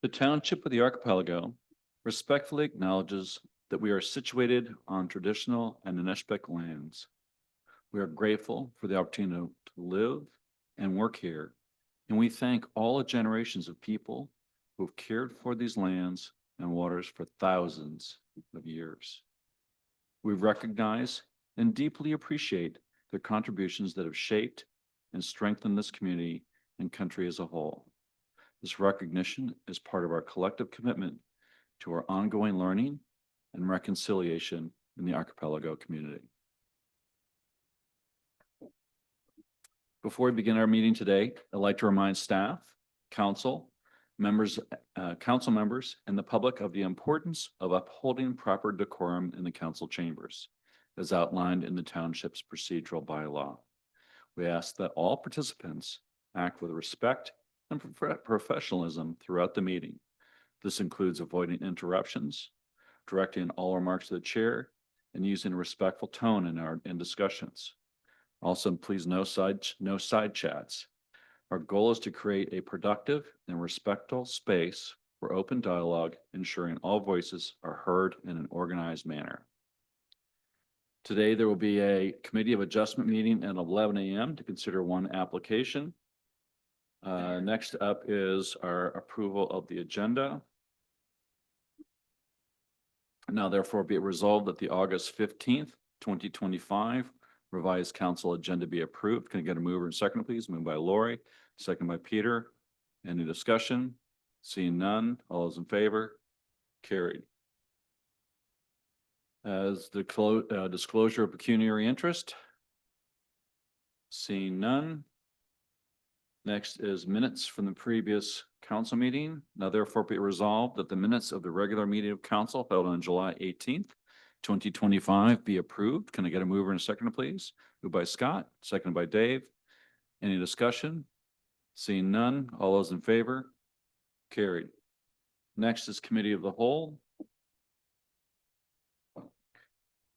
The Township of the Archipelago respectfully acknowledges that we are situated on traditional and Anishbek lands. We are grateful for the opportunity to live and work here, and we thank all the generations of people who have cared for these lands and waters for thousands of years. We recognize and deeply appreciate their contributions that have shaped and strengthened this community and country as a whole. This recognition is part of our collective commitment to our ongoing learning and reconciliation in the archipelago community. Before we begin our meeting today, I'd like to remind staff, council members, and the public of the importance of upholding proper decorum in the council chambers, as outlined in the township's procedural bylaw. We ask that all participants act with respect and professionalism throughout the meeting. This includes avoiding interruptions, directing all remarks to the chair, and using a respectful tone in discussions. Also, please no side chats. Our goal is to create a productive and respectful space for open dialogue, ensuring all voices are heard in an organized manner. Today, there will be a Committee of Adjustment meeting at 11 a.m. to consider one application. Next up is our approval of the agenda. Now, therefore, be it resolved that the August 15th, 2025 revised council agenda be approved. Can I get a mover and second, please? Moved by Lori, second by Peter. Any discussion? Seeing none, all those in favor? Carried. As the disclosure of pecuniary interest. Seeing none. Next is minutes from the previous council meeting. Now therefore be resolved that the minutes of the regular meeting of council held on July 18th, 2025 be approved. Can I get a mover and a second, please? Moved by Scott, seconded by Dave. Any discussion? Seeing none, all those in favor? Carried. Next is Committee of the Whole.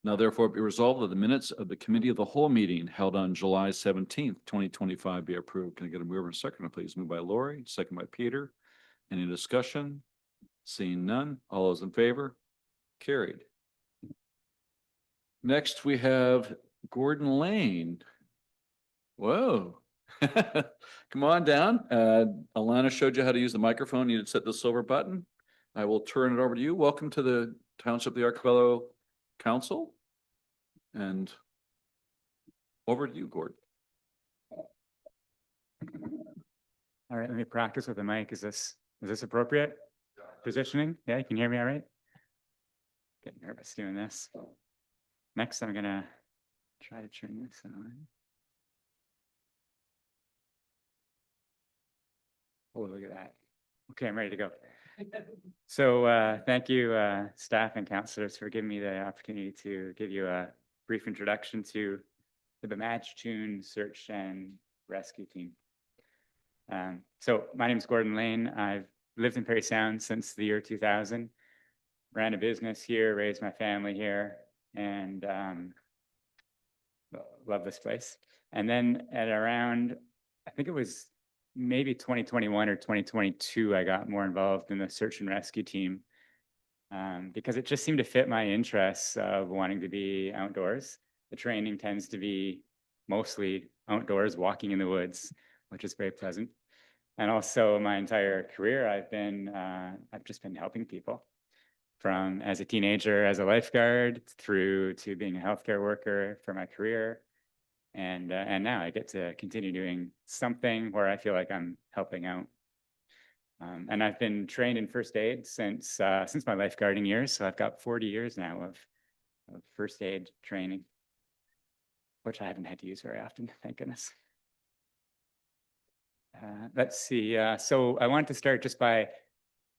Now therefore be resolved that the minutes of the Committee of the Whole meeting held on July 17th, 2025 be approved. Can I get a mover and a second, please? Moved by Lori, second by Peter. Any discussion? Seeing none, all those in favor? Carried. Next, we have Gordon Lane. Whoa. Come on down. Alana showed you how to use the microphone. You need to set the silver button. I will turn it over to you. Welcome to the Township of the Archipelago Council. And over to you, Gordon. All right, let me practice with the mic. Is this appropriate positioning? Yeah, you can hear me all right? Getting nervous doing this. Next, I'm gonna try to turn this on. Oh, look at that. Okay, I'm ready to go. So thank you, staff and councilors, for giving me the opportunity to give you a brief introduction to the Bemidji Search and Rescue Team. So my name is Gordon Lane. I've lived in Parry Sound since the year 2000, ran a business here, raised my family here, and love this place. And then at around, I think it was maybe 2021 or 2022, I got more involved in the search and rescue team because it just seemed to fit my interests of wanting to be outdoors. The training tends to be mostly outdoors, walking in the woods, which is very pleasant. And also my entire career, I've just been helping people, from as a teenager as a lifeguard through to being a healthcare worker for my career. And now I get to continue doing something where I feel like I'm helping out. And I've been trained in first aid since my lifeguarding years. So I've got 40 years now of first aid training, which I haven't had to use very often, thank goodness. Let's see. So I want to start just by,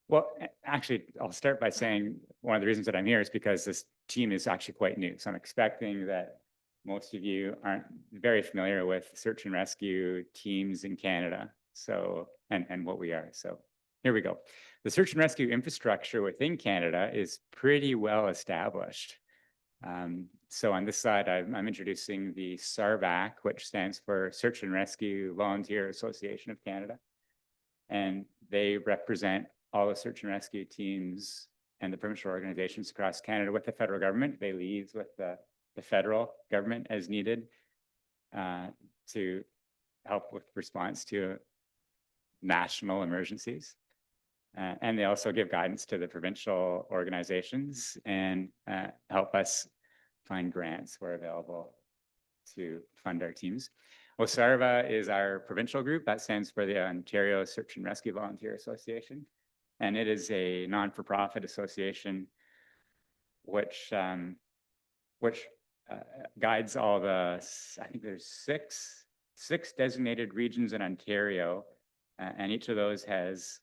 well, actually, I'll start by saying one of the reasons that I'm here is because this team is actually quite new. So I'm expecting that most of you aren't very familiar with search and rescue teams in Canada, so and what we are. So here we go. The search and rescue infrastructure within Canada is pretty well established. So on this side, I'm introducing the SARVAC, which stands for Search and Rescue Volunteer Association of Canada. And they represent all the search and rescue teams and the provincial organizations across Canada with the federal government. They liaise with the federal government as needed to help with response to national emergencies. And they also give guidance to the provincial organizations and help us find grants where available to fund our teams. OSARVA is our provincial group. That stands for the Ontario Search and Rescue Volunteer Association. And it is a non-for-profit association which guides all the, I think there's six designated regions in Ontario, and each of those has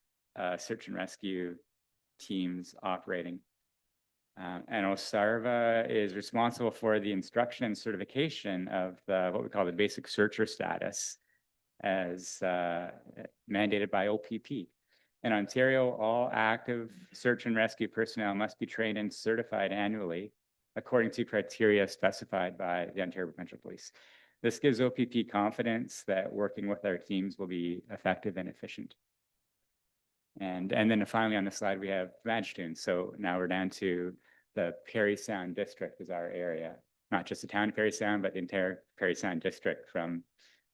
search and rescue teams operating. And OSARVA is responsible for the instruction and certification of what we call the basic searcher status as mandated by OPP. In Ontario, all active search and rescue personnel must be trained and certified annually according to criteria specified by the Ontario Provincial Police. This gives OPP confidence that working with our teams will be effective and efficient. And then finally on the slide, we have Madgetoon. So now we're down to the Parry Sound District is our area, not just the town of Parry Sound, but the entire Parry Sound District from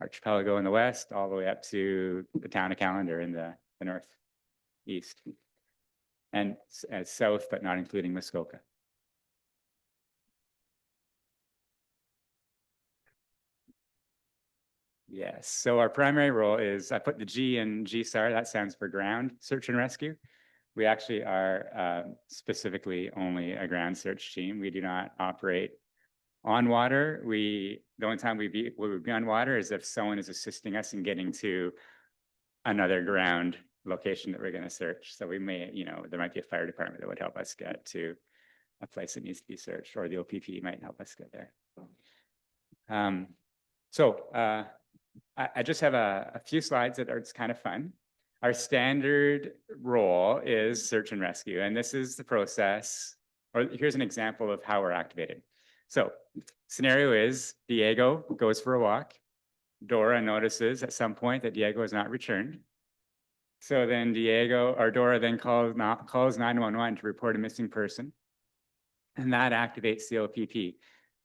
Archipelago in the west all the way up to the town of Callander in the northeast, and south, but not including Muskoka. Yes, so our primary role is, I put the G in GSAR, that stands for ground search and rescue. We actually are specifically only a ground search team. We do not operate on water. The only time we would be on water is if someone is assisting us in getting to another ground location that we're going to search. So we may, there might be a fire department that would help us get to a place that needs to be searched, or the OPP might help us get there. I just have a few slides that are kind of fun. Our standard role is search and rescue, and this is the process, or here's an example of how we're activated. So scenario is Diego goes for a walk. Dora notices at some point that Diego has not returned. So then Dora then calls 911 to report a missing person, and that activates the OPP.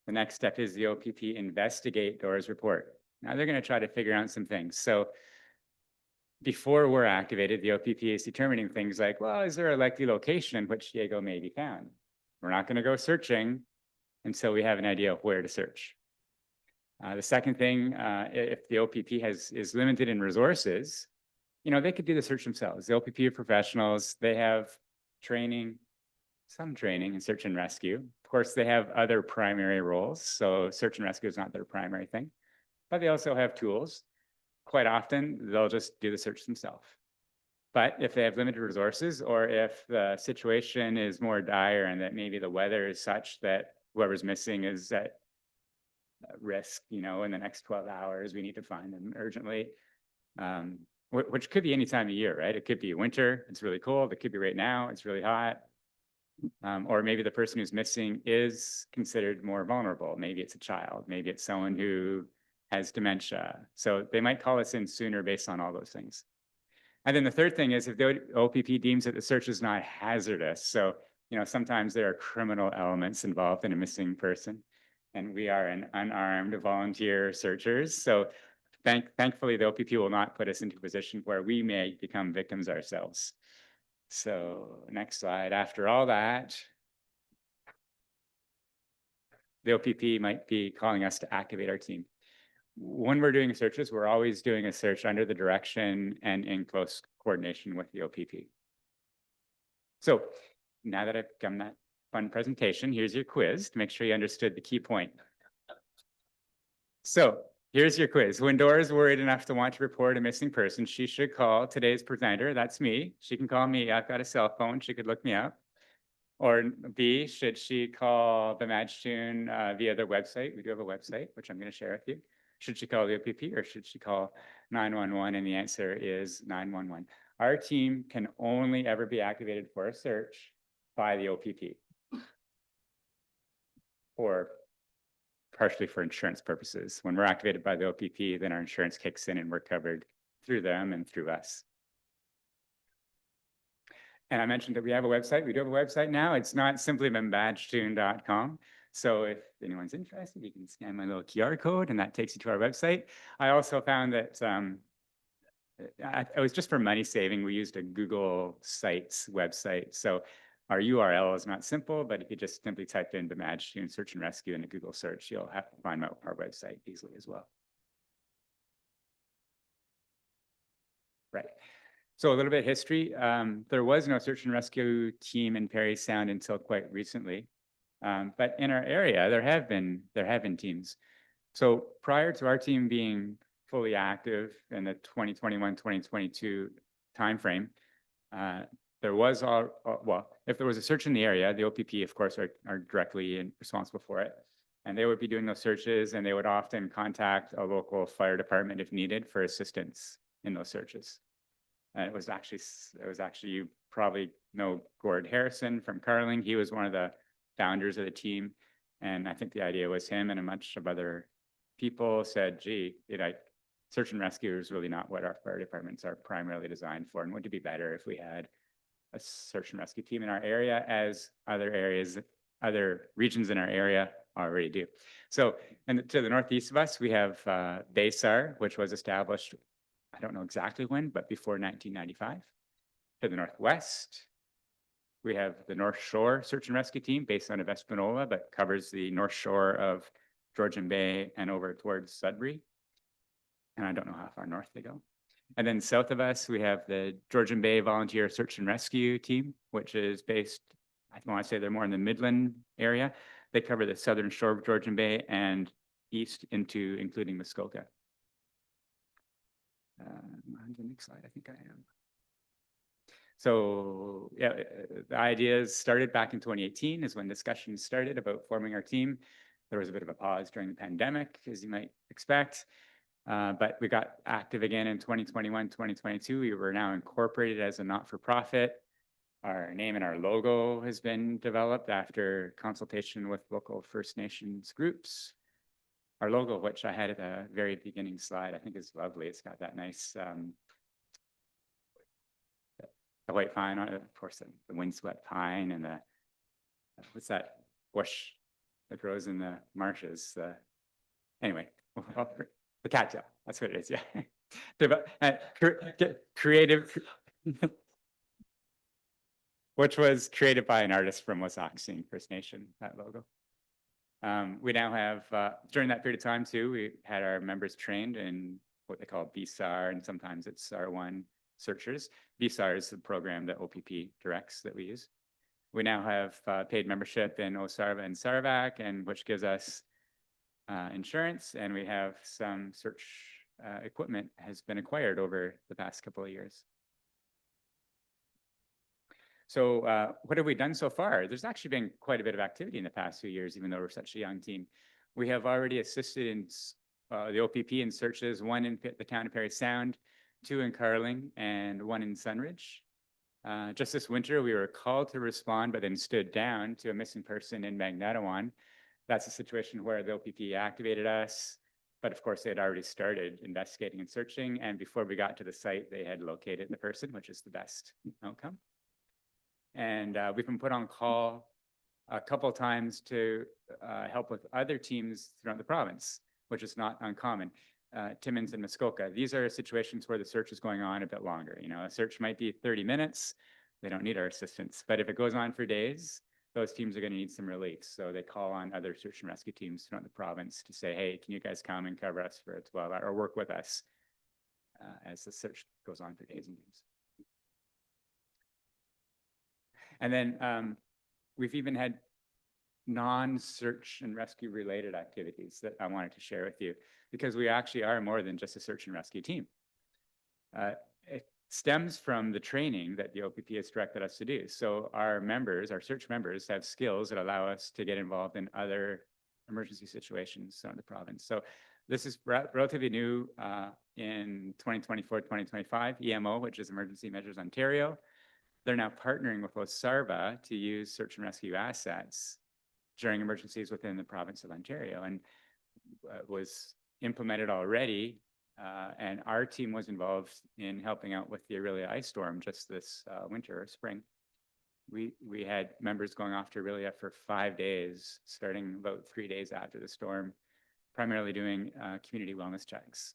The next step is the OPP investigate Dora's report. Now they're going to try to figure out some things. So before we're activated, the OPP is determining things like, well, is there a likely location in which Diego may be found? We're not going to go searching until we have an idea of where to search. The second thing, if the OPP is limited in resources, they could do the search themselves. The OPP are professionals. They have some training in search and rescue. Of course, they have other primary roles. So search and rescue is not their primary thing, but they also have tools. Quite often, they'll just do the search themselves. But if they have limited resources, or if the situation is more dire and that maybe the weather is such that whoever's missing is at risk, in the next 12 hours, we need to find them urgently, which could be any time of year, right? It could be winter, it's really cold. It could be right now, it's really hot. Or maybe the person who's missing is considered more vulnerable. Maybe it's a child, maybe it's someone who has dementia. So they might call us in sooner based on all those things. And then the third thing is if the OPP deems that the search is not hazardous. So, sometimes there are criminal elements involved in a missing person, and we are an unarmed volunteer searchers. So thankfully, the OPP will not put us into a position where we may become victims ourselves. So next slide. After all that, the OPP might be calling us to activate our team. When we're doing searches, we're always doing a search under the direction and in close coordination with the OPP. So now that I've done that fun presentation, here's your quiz to make sure you understood the key point. So here's your quiz. When Dora is worried enough to want to report a missing person, she should call today's presenter. That's me. She can call me. I've got a cell phone. She could look me up. Or B, should she call the Madgetoon via their website? We do have a website, which I'm going to share with you. Should she call the OPP or should she call 911? And the answer is 911. Our team can only ever be activated for a search by the OPP, or partially for insurance purposes. When we're activated by the OPP, then our insurance kicks in and we're covered through them and through us. And I mentioned that we have a website. We do have a website now. It's not simply badgetune.com. So if anyone's interested, you can scan my little QR code and that takes you to our website. I also found that it was just for money saving. We used a Google Sites website. So our URL is not simple, but if you just simply type in the Badgetune Search and Rescue in a Google search, you'll have to find our website easily as well. Right. So a little bit of history. There was no search and rescue team in Parry Sound until quite recently. But in our area, there have been teams. So prior to our team being fully active in the 2021-2022 timeframe, there was well, if there was a search in the area, the OPP, of course, are directly responsible for it. And they would be doing those searches, and they would often contact a local fire department if needed for assistance in those searches. And it was actually, you probably know Gord Harrison from Carling. He was one of the founders of the team. And I think the idea was him and a bunch of other people said, gee, search and rescue is really not what our fire departments are primarily designed for. And wouldn't it be better if we had a search and rescue team in our area, as other regions in our area already do. So, and to the northeast of us, we have BASAR, which was established, I don't know exactly when, but before 1995. To the northwest, we have the North Shore Search and Rescue Team based out of Espanola, but covers the North Shore of Georgian Bay and over towards Sudbury. And I don't know how far north they go. And then south of us, we have the Georgian Bay Volunteer Search and Rescue Team, which is based, I want to say they're more in the Midland area. They cover the southern shore of Georgian Bay and east into including Muskoka. On the next slide, I think I am. So yeah, the ideas started back in 2018 is when discussions started about forming our team. There was a bit of a pause during the pandemic, as you might expect. But we got active again in 2021, 2022. We were now incorporated as a not-for-profit. Our name and our logo has been developed after consultation with local First Nations groups. Our logo, which I had at the very beginning slide, I think is lovely. It's got that nice the white pine on it, of course, the windswept pine, and the what's that bush that grows in the marshes? Anyway, the cattail. That's what it is. Yeah, creative, which was created by an artist from Wasauksing First Nation. That logo. We now have during that period of time too. We had our members trained in what they call BSAR, and sometimes it's R1 searchers. BSAR is the program that OPP directs that we use. We now have paid membership in OSARVA and SARVAC, and which gives us insurance, and we have some search equipment has been acquired over the past couple of years. So what have we done so far? There's actually been quite a bit of activity in the past few years, even though we're such a young team. We have already assisted in the OPP in searches, one in the town of Parry Sound, 2 in Carling, and 1 in Sunridge. Just this winter, we were called to respond, but then stood down to a missing person in Magnetawan. That's a situation where the OPP activated us, but of course they had already started investigating and searching. And before we got to the site, they had located the person, which is the best outcome. And we've been put on call a couple of times to help with other teams throughout the province, which is not uncommon. Timmins and Muskoka. These are situations where the search is going on a bit longer. You know, a search might be 30 minutes. They don't need our assistance. But if it goes on for days, those teams are going to need some relief. So they call on other search and rescue teams throughout the province to say, hey, can you guys come and cover us for a 12-hour or work with us as the search goes on for days and days. And then we've even had non-search and rescue related activities that I wanted to share with you, because we actually are more than just a search and rescue team. It stems from the training that the OPP has directed us to do. So our members, our search members, have skills that allow us to get involved in other emergency situations in the province. So this is relatively new in 2024-2025, EMO, which is Emergency Measures Ontario. They're now partnering with OSARVA to use search and rescue assets during emergencies within the province of Ontario, and was implemented already. And our team was involved in helping out with the Aurelia ice storm just this winter or spring. we had members going off to Aurelia for 5 days, starting about 3 days after the storm, primarily doing community wellness checks.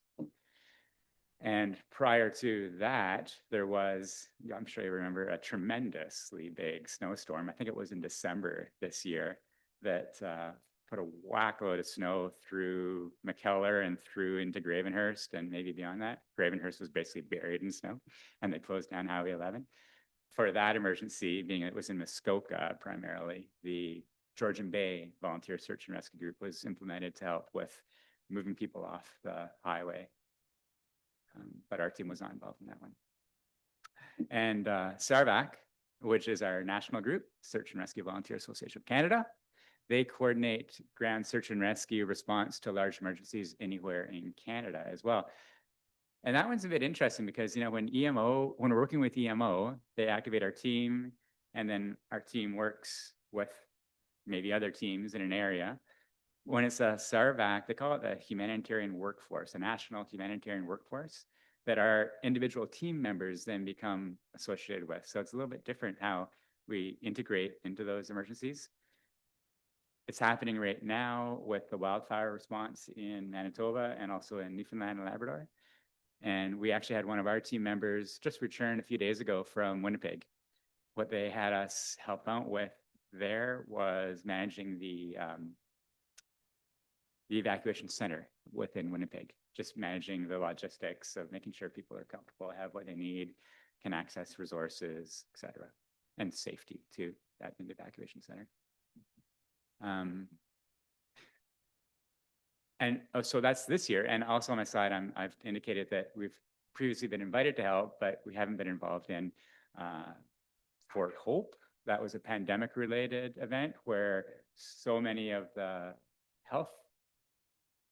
And prior to that, there was, I'm sure you remember, a tremendously big snowstorm. I think it was in December this year that put a whack load of snow through McKellar and through into Gravenhurst and maybe beyond that. Gravenhurst was basically buried in snow, and they closed down Highway 11. For that emergency, being it was in Muskoka primarily, the Georgian Bay Volunteer Search and Rescue Group was implemented to help with moving people off the highway. But our team was not involved in that one. And SARVAC, which is our national group, Search and Rescue Volunteer Association of Canada, they coordinate ground search and rescue response to large emergencies anywhere in Canada as well. And that one's a bit interesting because, you know, when we're working with EMO, they activate our team, and then our team works with maybe other teams in an area. When it's a SARVAC, they call it a humanitarian workforce, a national humanitarian workforce that our individual team members then become associated with. So it's a little bit different how we integrate into those emergencies. It's happening right now with the wildfire response in Manitoba and also in Newfoundland and Labrador. And we actually had one of our team members just return a few days ago from Winnipeg. What they had us help out with there was managing the evacuation center within Winnipeg, just managing the logistics of making sure people are comfortable, have what they need, can access resources, et cetera, and safety too, at the evacuation center. So that's this year. And also on my side, I've indicated that we've previously been invited to help, but we haven't been involved in Fort Hope. That was a pandemic related event where so many of the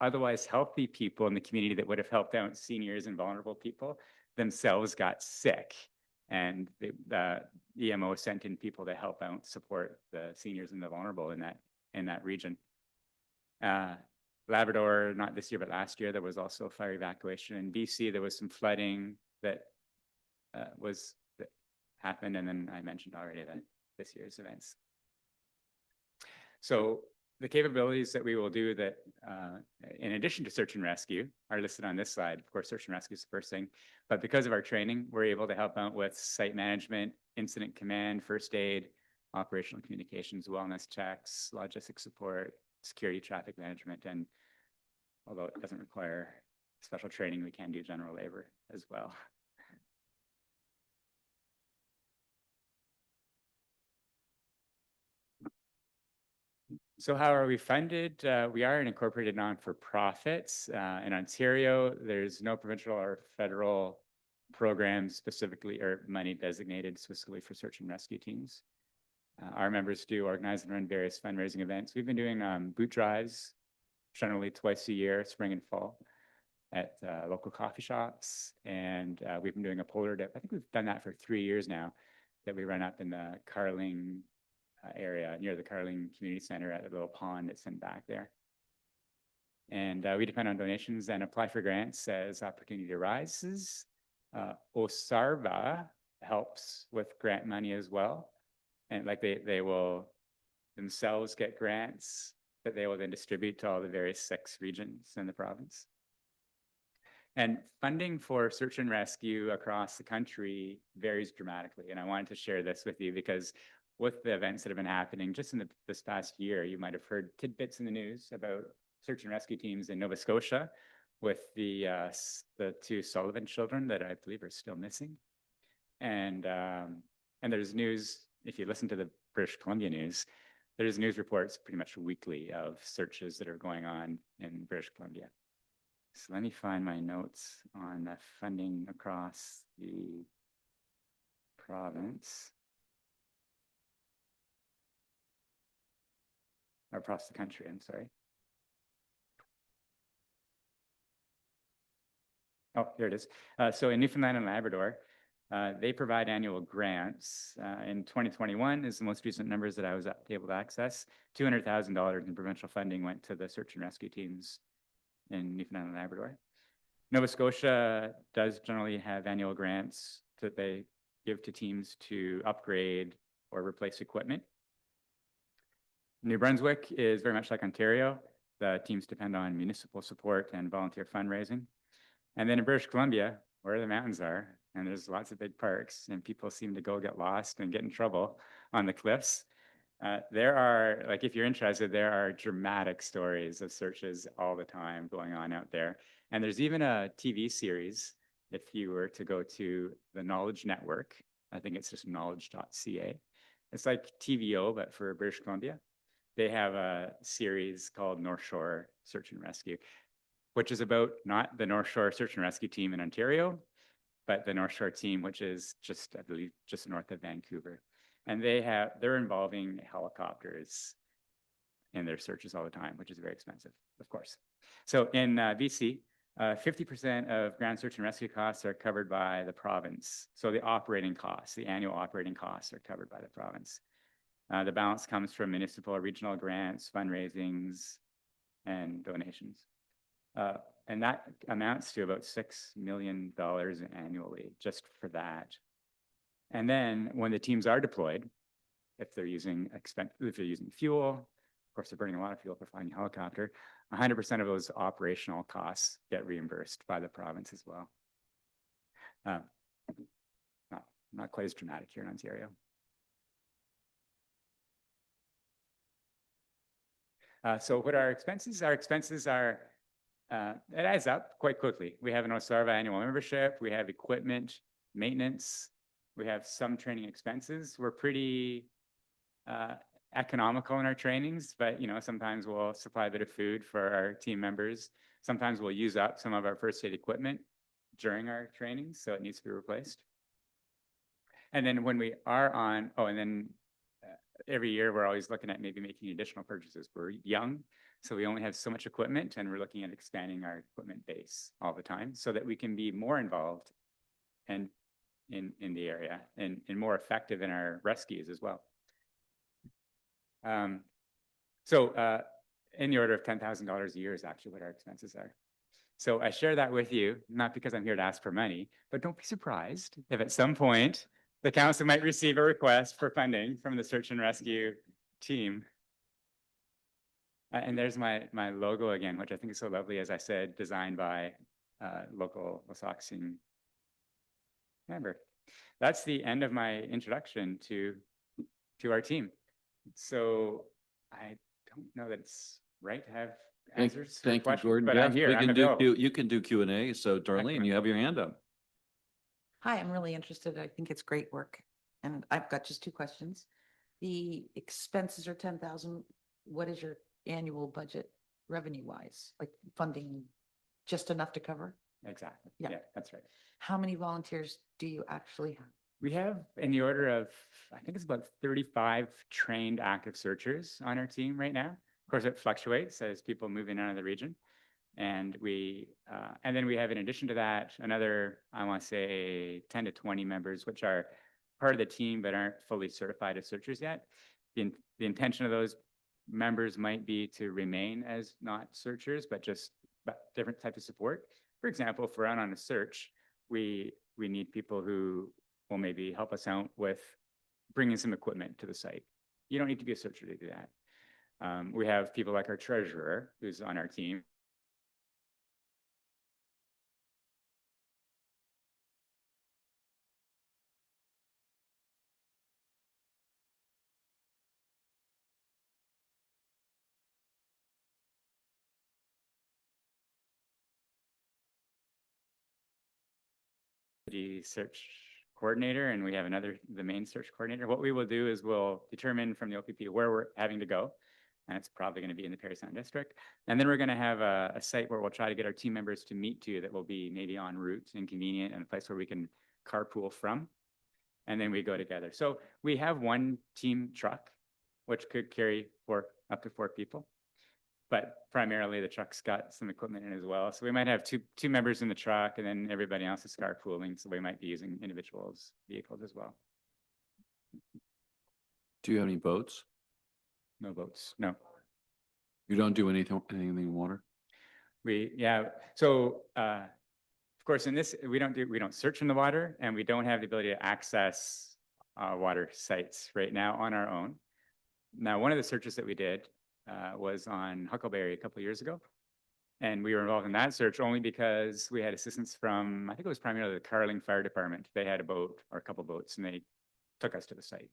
otherwise healthy people in the community that would have helped out seniors and vulnerable people themselves got sick. And the EMO sent in people to help out support the seniors and the vulnerable in that region. Labrador, not this year, but last year, there was also fire evacuation. In BC, there was some flooding that happened. And then I mentioned already that this year's events. So the capabilities that we will do that, in addition to search and rescue, are listed on this slide. Of course, search and rescue is the first thing. But because of our training, we're able to help out with site management, incident command, first aid, operational communications, wellness checks, logistics support, security, traffic management, and although it doesn't require special training, we can do general labor as well. So how are we funded? We are an incorporated non-for-profits. In Ontario, there's no provincial or federal programs specifically or money designated specifically for search and rescue teams. Our members do organize and run various fundraising events. We've been doing boot drives, generally twice a year, spring and fall, at local coffee shops. And we've been doing a polar dip. I think we've done that for 3 years now, that we run up in the Carling area near the Carling Community Center at a little pond that's in back there. And we depend on donations and apply for grants as opportunity arises. OSARVA helps with grant money as well. And like they will themselves get grants that they will then distribute to all the various 6 regions in the province. And funding for search and rescue across the country varies dramatically. And I wanted to share this with you because with the events that have been happening just in this past year, you might have heard tidbits in the news about search and rescue teams in Nova Scotia with the 2 Sullivan children that I believe are still missing. And there's news, if you listen to the British Columbia news, there's news reports pretty much weekly of searches that are going on in British Columbia. So let me find my notes on the funding across the province. Or across the country, I'm sorry. Oh, here it is. So in Newfoundland and Labrador, they provide annual grants. In 2021 is the most recent numbers that I was able to access. $200,000 in provincial funding went to the search and rescue teams in Newfoundland and Labrador. Nova Scotia does generally have annual grants that they give to teams to upgrade or replace equipment. New Brunswick is very much like Ontario. The teams depend on municipal support and volunteer fundraising. And then in British Columbia, where the mountains are, and there's lots of big parks, and people seem to go get lost and get in trouble on the cliffs. There are, like, if you're interested, there are dramatic stories of searches all the time going on out there. And there's even a TV series, if you were to go to the Knowledge Network, I think it's just knowledge.ca. It's like TVO, but for British Columbia. They have a series called North Shore Search and Rescue, which is about not the North Shore Search and Rescue team in Ontario, but the North Shore team, which is just, I believe, just north of Vancouver. And they're involving helicopters in their searches all the time, which is very expensive, of course. So in BC, 50% of ground search and rescue costs are covered by the province. So the operating costs, the annual operating costs are covered by the province. The balance comes from municipal or regional grants, fundraisings, and donations. And that amounts to about $6 million annually just for that. And then when the teams are deployed, if they're using fuel, of course, they're burning a lot of fuel for flying a helicopter, 100% of those operational costs get reimbursed by the province as well. Not quite as dramatic here in Ontario. So what our expenses are, it adds up quite quickly. We have an OSARVA annual membership, we have equipment, maintenance, we have some training expenses. We're pretty economical in our trainings, but sometimes we'll supply a bit of food for our team members. Sometimes we'll use up some of our first aid equipment during our trainings, so it needs to be replaced. And then when we are on, every year we're always looking at maybe making additional purchases. We're young, so we only have so much equipment, and we're looking at expanding our equipment base all the time so that we can be more involved and in the area and more effective in our rescues as well. So in the order of $10,000 a year is actually what our expenses are. So I share that with you, not because I'm here to ask for money, but don't be surprised if at some point the council might receive a request for funding from the search and rescue team. And there's my logo again, which I think is so lovely, as I said, designed by local Wasauksing member. That's the end of my introduction to our team. So I don't know that it's right to have answers. Thank you, Gordon. But Yeah, I'm here. you can do Q&A. So Darlene, you have your hand up. Hi, I'm really interested. I think it's great work. And I've got just two questions. The expenses are 10,000. What is your annual budget revenue wise? Like funding just enough to cover? Exactly. Yeah. Yeah, that's right. How many volunteers do you actually have? We have in the order of, I think it's about 35 trained active searchers on our team right now. Of course, it fluctuates as people move in and out of the region. And and then we have, in addition to that, another, I want to say 10 to 20 members, which are part of the team, but aren't fully certified as searchers yet. The intention of those members might be to remain as not searchers, but just different types of support. For example, if we're out on a search, we need people who will maybe help us out with bringing some equipment to the site. You don't need to be a searcher to do that. We have people like our treasurer who's on our team. The search coordinator, and we have the main search coordinator. What we will do is we'll determine from the OPP where we're having to go, and it's probably going to be in the Parry Sound District. And then we're going to have a site where we'll try to get our team members to meet to that will be maybe en route and convenient, and a place where we can carpool from. And then we go together. So we have one team truck, which could carry up to 4 people. But primarily the truck's got some equipment in as well. So we might have two members in the truck, and then everybody else is carpooling. So we might be using individuals' vehicles as well. Do you have any boats? No boats, no. You don't do anything in water? So of course in this, we don't search in the water, and we don't have the ability to access water sites right now on our own. Now, one of the searches that we did was on Huckleberry a couple of years ago. And we were involved in that search only because we had assistance from, I think it was primarily the Carling Fire Department. They had a boat or a couple boats and they took us to the site.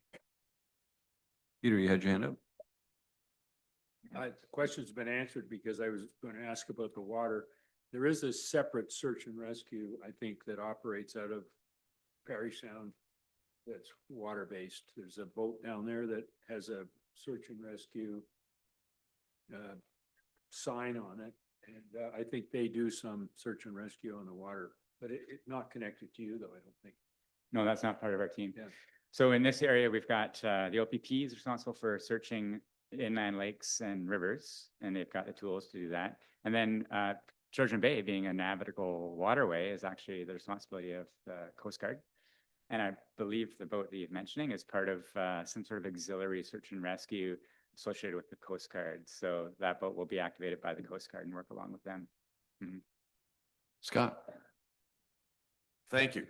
Peter, you had your hand up? The question's been answered because I was going to ask about the water. There is a separate search and rescue, I think, that operates out of Perry Sound that's water-based. There's a boat down there that has a search and rescue sign on it. And I think they do some search and rescue on the water, but it not connected to you though, I don't think. No, that's not part of our team. Yeah. So in this area, we've got the OPP is responsible for searching inland lakes and rivers, and they've got the tools to do that. And then Georgian Bay, being a navigable waterway, is actually the responsibility of the Coast Guard. And I believe the boat that you're mentioning is part of some sort of auxiliary search and rescue associated with the Coast Guard. So that boat will be activated by the Coast Guard and work along with them. Scott? Thank you.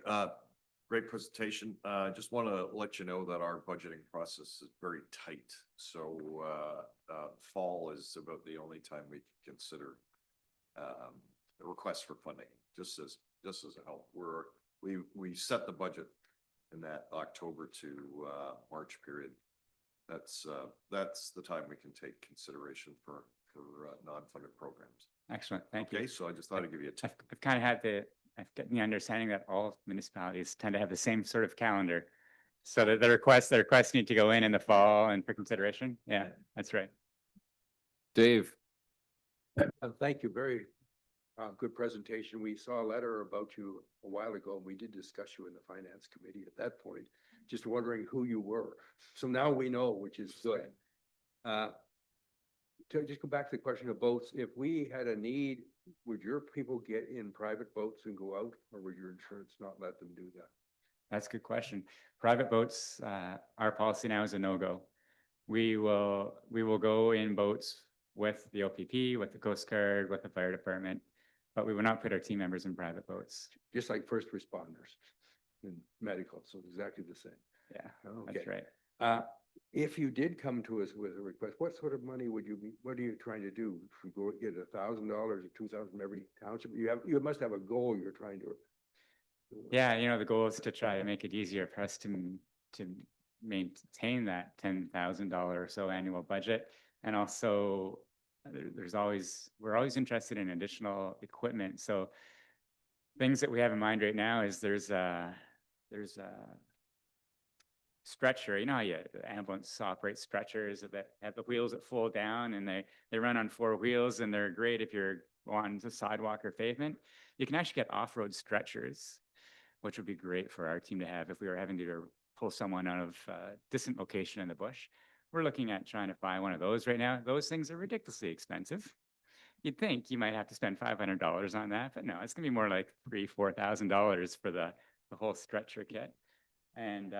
Great presentation. Just want to let you know that our budgeting process is very tight. So fall is about the only time we can consider the request for funding, just as a help. We set the budget in that October to March period. That's the time we can take consideration for non-funded programs. Excellent, thank you. Okay, so I just thought I'd give you a tip. I've kind of had I've gotten the understanding that all municipalities tend to have the same sort of calendar. So that the requests need to go in the fall and for consideration. Yeah, that's right. Dave? Thank you. Very good presentation. We saw a letter about you a while ago, and we did discuss you in the finance committee at that point, just wondering who you were. So now we know, which is good. To just go back to the question of boats, if we had a need, would your people get in private boats and go out, or would your insurance not let them do that? That's a good question. Private boats, our policy now is a no-go. We will go in boats with the OPP, with the Coast Guard, with the fire department, but we will not put our team members in private boats. Just like first responders and medical, so exactly the same. Yeah, Okay. that's right. If you did come to us with a request, what sort of money would what are you trying to do? If you go get $1,000 or $2,000 from every township, you must have a goal you're trying to. Yeah, the goal is to try to make it easier for us to maintain that $10,000 or so annual budget. And also we're always interested in additional equipment. So things that we have in mind right now is there's a stretcher. You know how the ambulance operates stretchers that have the wheels that fold down and they run on 4 wheels, and they're great if you're on the sidewalk or pavement. You can actually get off-road stretchers, which would be great for our team to have if we were having to pull someone out of a distant location in the bush. We're looking at trying to buy one of those right now. Those things are ridiculously expensive. You'd think you might have to spend $500 on that, but no, it's gonna be more like $3,000–4,000 for the whole stretcher kit. And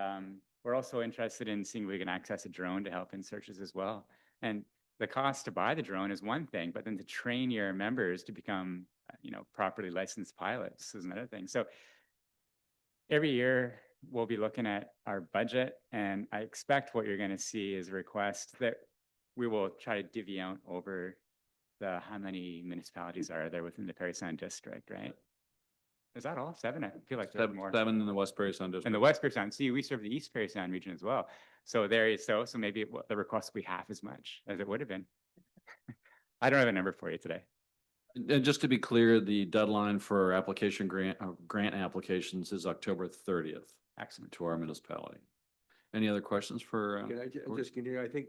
we're also interested in seeing if we can access a drone to help in searches as well. And the cost to buy the drone is one thing, but then to train your members to become, properly licensed pilots is another thing. So every year we'll be looking at our budget, and I expect what you're going to see is a request that we will try to divvy out over how many municipalities are there within the Parry Sound district, right? Is that all? 7? I feel like there's more. 7 in the West Parry Sound district. And the West Parry Sound. See, we serve the East Parry Sound region as well. So so maybe the request will be half as much as it would have been. I don't have a number for you today. And just to be clear, the deadline for application grant applications is October 30th. Excellent. To our municipality. Any other questions for? Can I just continue? I think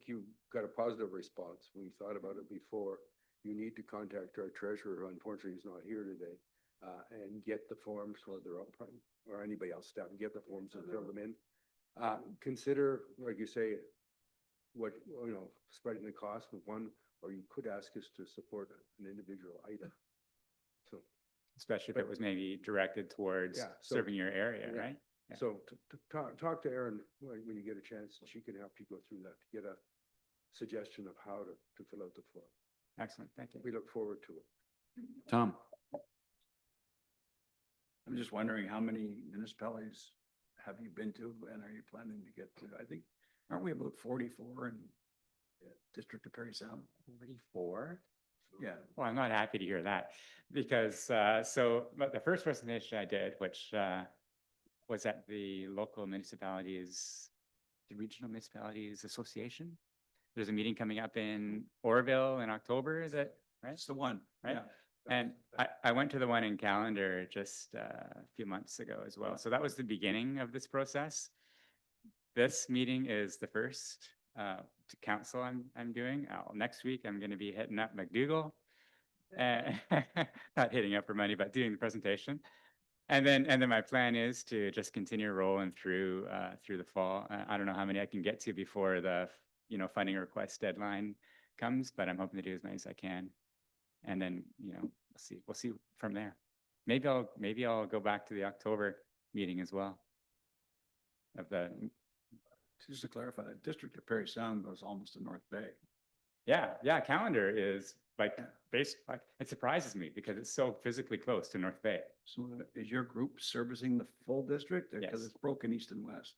you got a positive response. We thought about it before. You need to contact our treasurer, who unfortunately is not here today, and get the forms, whether up front or anybody else staff, and get the forms and fill them in. Consider, like you say, spreading the cost with one, or you could ask us to support an individual item. So, especially if it was maybe directed towards serving your area, right? Yeah. So talk to Erin when you get a chance, and she can help you go through that to get a suggestion of how to fill out the form. Excellent, thank you. We look forward to it. Tom? I'm just wondering how many municipalities have you been to and are you planning to get to? I think, aren't we about 44 in District of Perry Sound? 44? Yeah. Well, I'm not happy to hear that because, but the first presentation I did, which was at the local municipalities, the Regional Municipalities Association. There's a meeting coming up in Orville in October, is that right? That's the one. Right. Yeah. And I went to the one in Calendar just a few months ago as well. So that was the beginning of this process. This meeting is the first to council I'm doing. Next week, I'm going to be hitting up McDougall. Not hitting up for money, but doing the presentation. And then my plan is to just continue rolling through the fall. I don't know how many I can get to before the funding request deadline comes, but I'm hoping to do as many as I can. And then we'll see from there. Maybe I'll go back to the October meeting as well. Just to clarify, the District of Perry Sound goes almost to North Bay. Yeah, Calendar is like it surprises me because it's so physically close to North Bay. So is your group servicing the full district? Because Yes. it's broken east and west.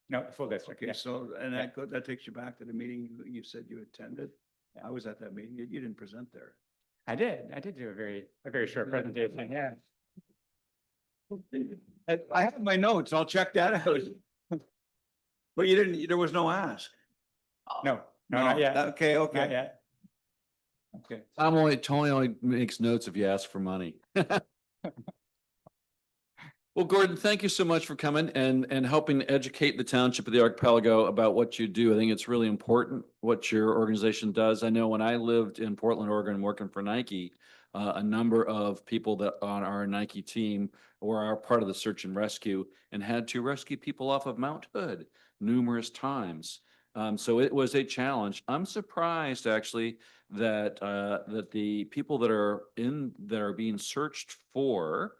No, full district. Okay, Yeah. so, and Yeah. that takes you back to the meeting you said you attended. Yeah. I was at that meeting. You didn't present there. I did do a very short presentation. Yeah. I have my notes. I'll check that out. But you didn't, there was no ask. No, not yet. Okay, Not okay. yet. Okay. Tony only makes notes if you ask for money. Well, Gordon, thank you so much for coming and helping educate the township of the Archipelago about what you do. I think it's really important what your organization does. I know when I lived in Portland, Oregon, working for Nike, a number of people that on our Nike team were our part of the search and rescue and had to rescue people off of Mount Hood numerous times. So it was a challenge. I'm surprised actually that that the people that are being searched for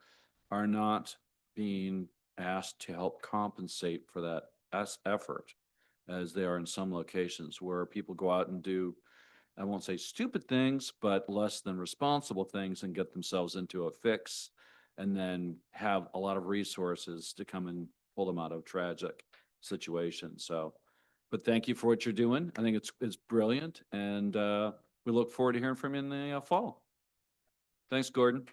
are not being asked to help compensate for that effort, as they are in some locations where people go out and do, I won't say stupid things, but less than responsible things and get themselves into a fix and then have a lot of resources to come and pull them out of tragic situations. So, but thank you for what you're doing. I think it's brilliant, and we look forward to hearing from you in the fall. Thanks, Gordon.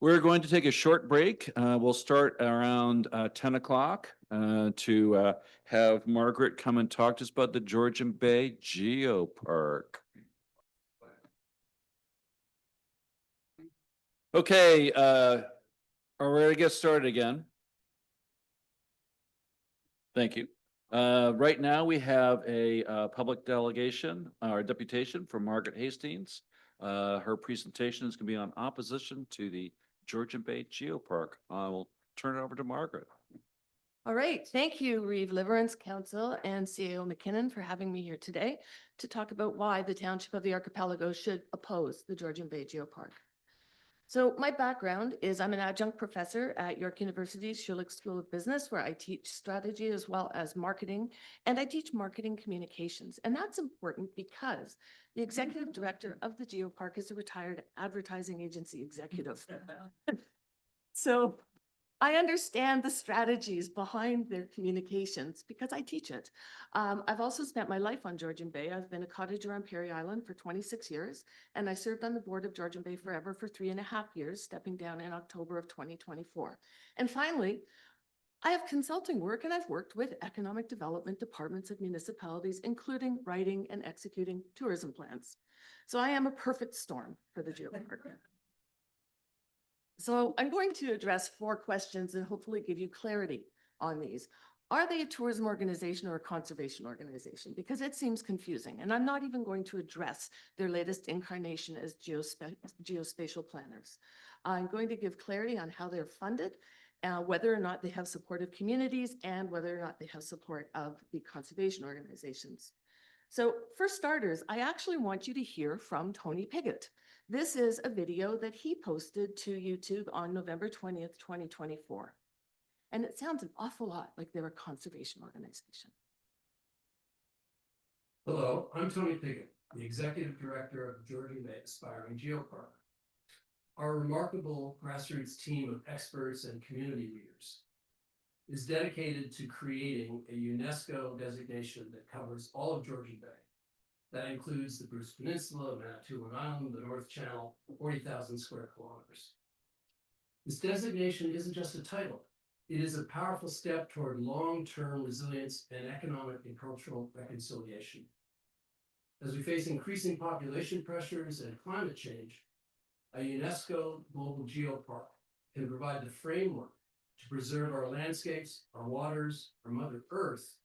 We're going to take a short break. We'll start around 10 o'clock to have Margaret come and talk to us about the Georgian Bay Geopark. Okay, are we ready to get started again? Thank you. Right now we have a public delegation or deputation from Margaret Hastings. Her presentation is going to be on opposition to the Georgian Bay Geopark. I will turn it over to Margaret. All right, thank you, Reeve Liverance Council and CAO McKinnon for having me here today to talk about why the Township of the Archipelago should oppose the Georgian Bay Geopark. So my background is I'm an adjunct professor at York University's Schulich School of Business, where I teach strategy as well as marketing, and I teach marketing communications. And that's important because the executive director of the Geopark is a retired advertising agency executive. So I understand the strategies behind their communications because I teach it. I've also spent my life on Georgian Bay. I've been a cottager on Perry Island for 26 years, and I served on the board of Georgian Bay Forever for 3.5 years, stepping down in October of 2024. And finally, I have consulting work, and I've worked with economic development departments of municipalities, including writing and executing tourism plans. So I am a perfect storm for the Geopark. So I'm going to address 4 questions and hopefully give you clarity on these. Are they a tourism organization or a conservation organization? Because it seems confusing, and I'm not even going to address their latest incarnation as geospatial planners. I'm going to give clarity on how they're funded, whether or not they have supportive communities, and whether or not they have support of the conservation organizations. So for starters, I actually want you to hear from Tony Pigott. This is a video that he posted to YouTube on November 20th, 2024. And it sounds an awful lot like they're a conservation organization. Hello, I'm Tony Pigott, the Executive Director of Georgian Bay Aspiring Geopark. Our remarkable grassroots team of experts and community leaders is dedicated to creating a UNESCO designation that covers all of Georgian Bay. That includes the Bruce Peninsula, Manitoulin Island, the North Channel, 40,000 square kilometers. This designation isn't just a title. It is a powerful step toward long-term resilience and economic and cultural reconciliation. As we face increasing population pressures and climate change, a UNESCO Global Geopark can provide the framework to preserve our landscapes, our waters, our Mother Earth,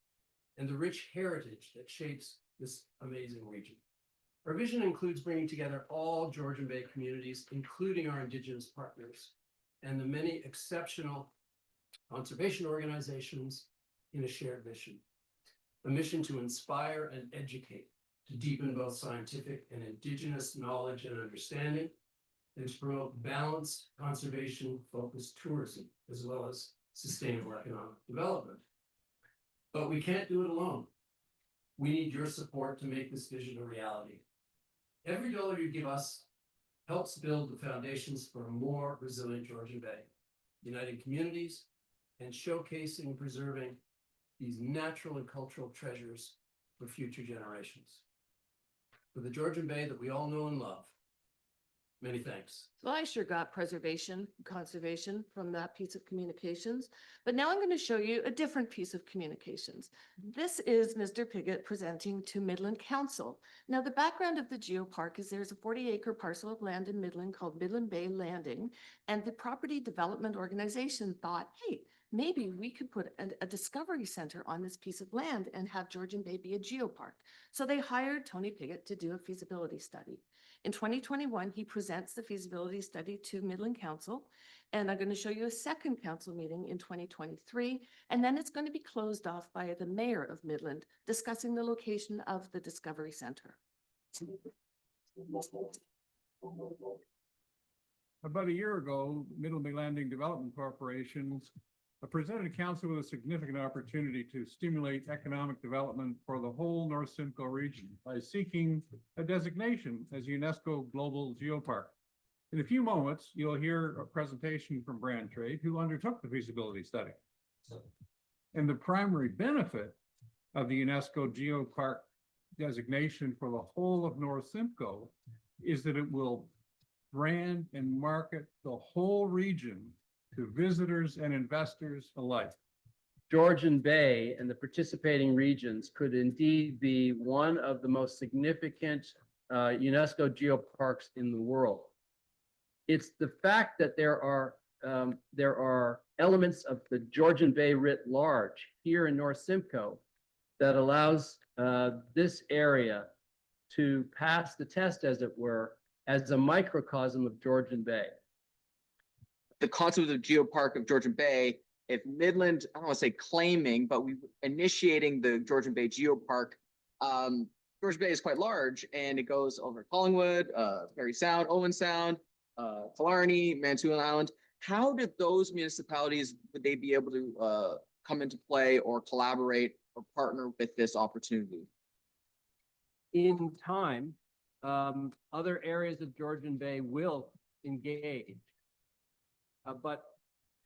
and the rich heritage that shapes this amazing region. Our vision includes bringing together all Georgian Bay communities, including our Indigenous partners, and the many exceptional conservation organizations in a shared mission. A mission to inspire and educate, to deepen both scientific and Indigenous knowledge and understanding, and to promote balanced, conservation-focused tourism, as well as sustainable economic development. But we can't do it alone. We need your support to make this vision a reality. Every dollar you give us helps build the foundations for a more resilient Georgian Bay, uniting communities and showcasing and preserving these natural and cultural treasures for future generations. For the Georgian Bay that we all know and love, many thanks. So I sure got preservation, conservation from that piece of communications, but now I'm going to show you a different piece of communications. This is Mr. Pigott presenting to Midland Council. Now, the background of the geopark is there's a 40-acre parcel of land in Midland called Midland Bay Landing, and the property development organization thought, hey, maybe we could put a discovery center on this piece of land and have Georgian Bay be a geopark. So they hired Tony Pigott to do a feasibility study. In 2021, he presents the feasibility study to Midland Council, and I'm going to show you a second council meeting in 2023, and then it's going to be closed off by the mayor of Midland discussing the location of the Discovery Center. About a year ago, Midland Bay Landing Development Corporation presented council with a significant opportunity to stimulate economic development for the whole North Simcoe region by seeking a designation as UNESCO Global Geopark. In a few moments, you'll hear a presentation from Brand Trade, who undertook the feasibility study. And the primary benefit of the UNESCO Geopark designation for the whole of North Simcoe is that it will brand and market the whole region to visitors and investors alike. Georgian Bay and the participating regions could indeed be one of the most significant UNESCO geoparks in the world. It's the fact that there are elements of the Georgian Bay writ large here in North Simcoe that allows this area to pass the test, as it were, as a microcosm of Georgian Bay. The concept of Geopark of Georgian Bay, if Midland, I don't want to say claiming, but we initiating the Georgian Bay Geopark, Georgian Bay is quite large and it goes over Collingwood, Parry Sound, Owen Sound, Killarney, Manitoulin Island. How did those municipalities, would they be able to come into play or collaborate or partner with this opportunity? In time, other areas of Georgian Bay will engage. But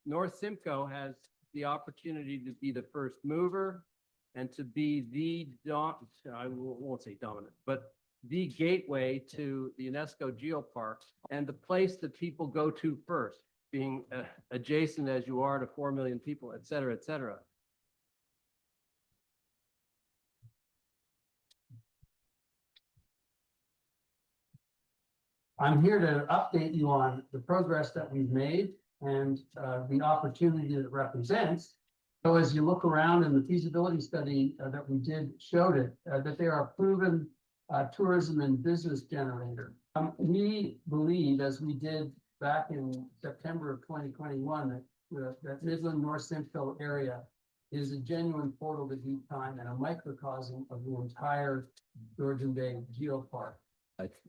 North Simcoe has the opportunity to be the first mover and to be I won't say dominant, but the gateway to the UNESCO Geopark and the place that people go to first, being adjacent as you are to 4 million people, et cetera, et cetera. I'm here to update you on the progress that we've made and the opportunity that it represents. So as you look around in the feasibility study that we did showed it, that they are a proven tourism and business generator. We believe, as we did back in September of 2021, that Midland North Simcoe area is a genuine portal to deep time and a microcosm of the entire Georgian Bay Geopark.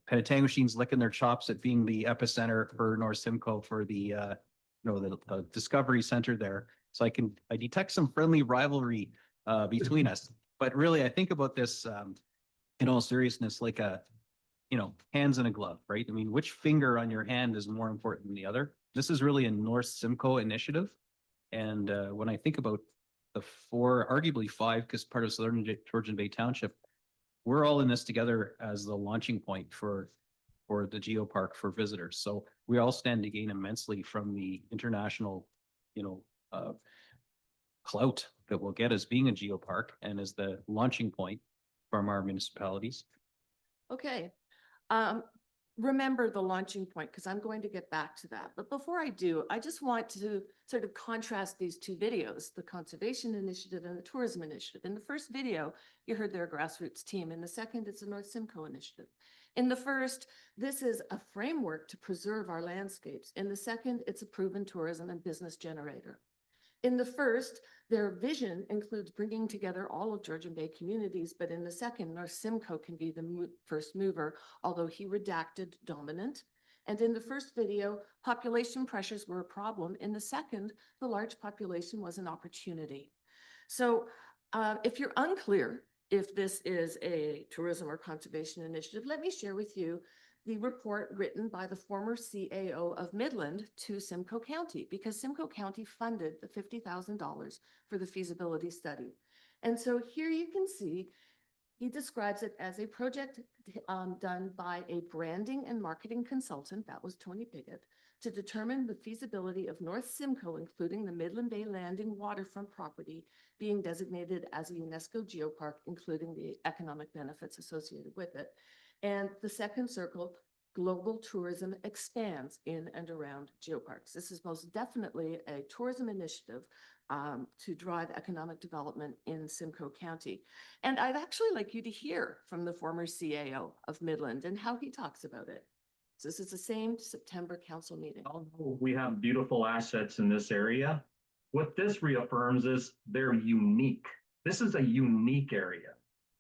Penetanguishine's licking their chops at being the epicenter for North Simcoe for the the Discovery Center there. So I detect some friendly rivalry between us. But really, I think about this in all seriousness, like hands in a glove, right? I mean, which finger on your hand is more important than the other? This is really a North Simcoe initiative. And when I think about the four, arguably five, because part of Southern Georgian Bay Township, we're all in this together as the launching point for the geopark for visitors. So we all stand to gain immensely from the international, clout that we'll get as being a geopark and as the launching point from our municipalities. Okay. Remember the launching point, because I'm going to get back to that. But before I do, I just want to sort of contrast these two videos, the Conservation Initiative and the Tourism Initiative. In the first video, you heard their grassroots team. In the second, it's the North Simcoe Initiative. In the first, this is a framework to preserve our landscapes. In the second, it's a proven tourism and business generator. In the first, their vision includes bringing together all of Georgian Bay communities, but in the second, North Simcoe can be the first mover, although he redacted dominant. And in the first video, population pressures were a problem. In the second, the large population was an opportunity. So if you're unclear if this is a tourism or conservation initiative, let me share with you the report written by the former CAO of Midland to Simcoe County, because Simcoe County funded the $50,000 for the feasibility study. And so here you can see, he describes it as a project done by a branding and marketing consultant, that was Tony Piggott, to determine the feasibility of North Simcoe, including the Midland Bay Landing waterfront property, being designated as a UNESCO geopark, including the economic benefits associated with it. And the second circle, global tourism expands in and around geoparks. This is most definitely a tourism initiative to drive economic development in Simcoe County. And I'd actually like you to hear from the former CAO of Midland and how he talks about it. So this is the same September council meeting. Although we have beautiful assets in this area, what this reaffirms is they're unique. This is a unique area.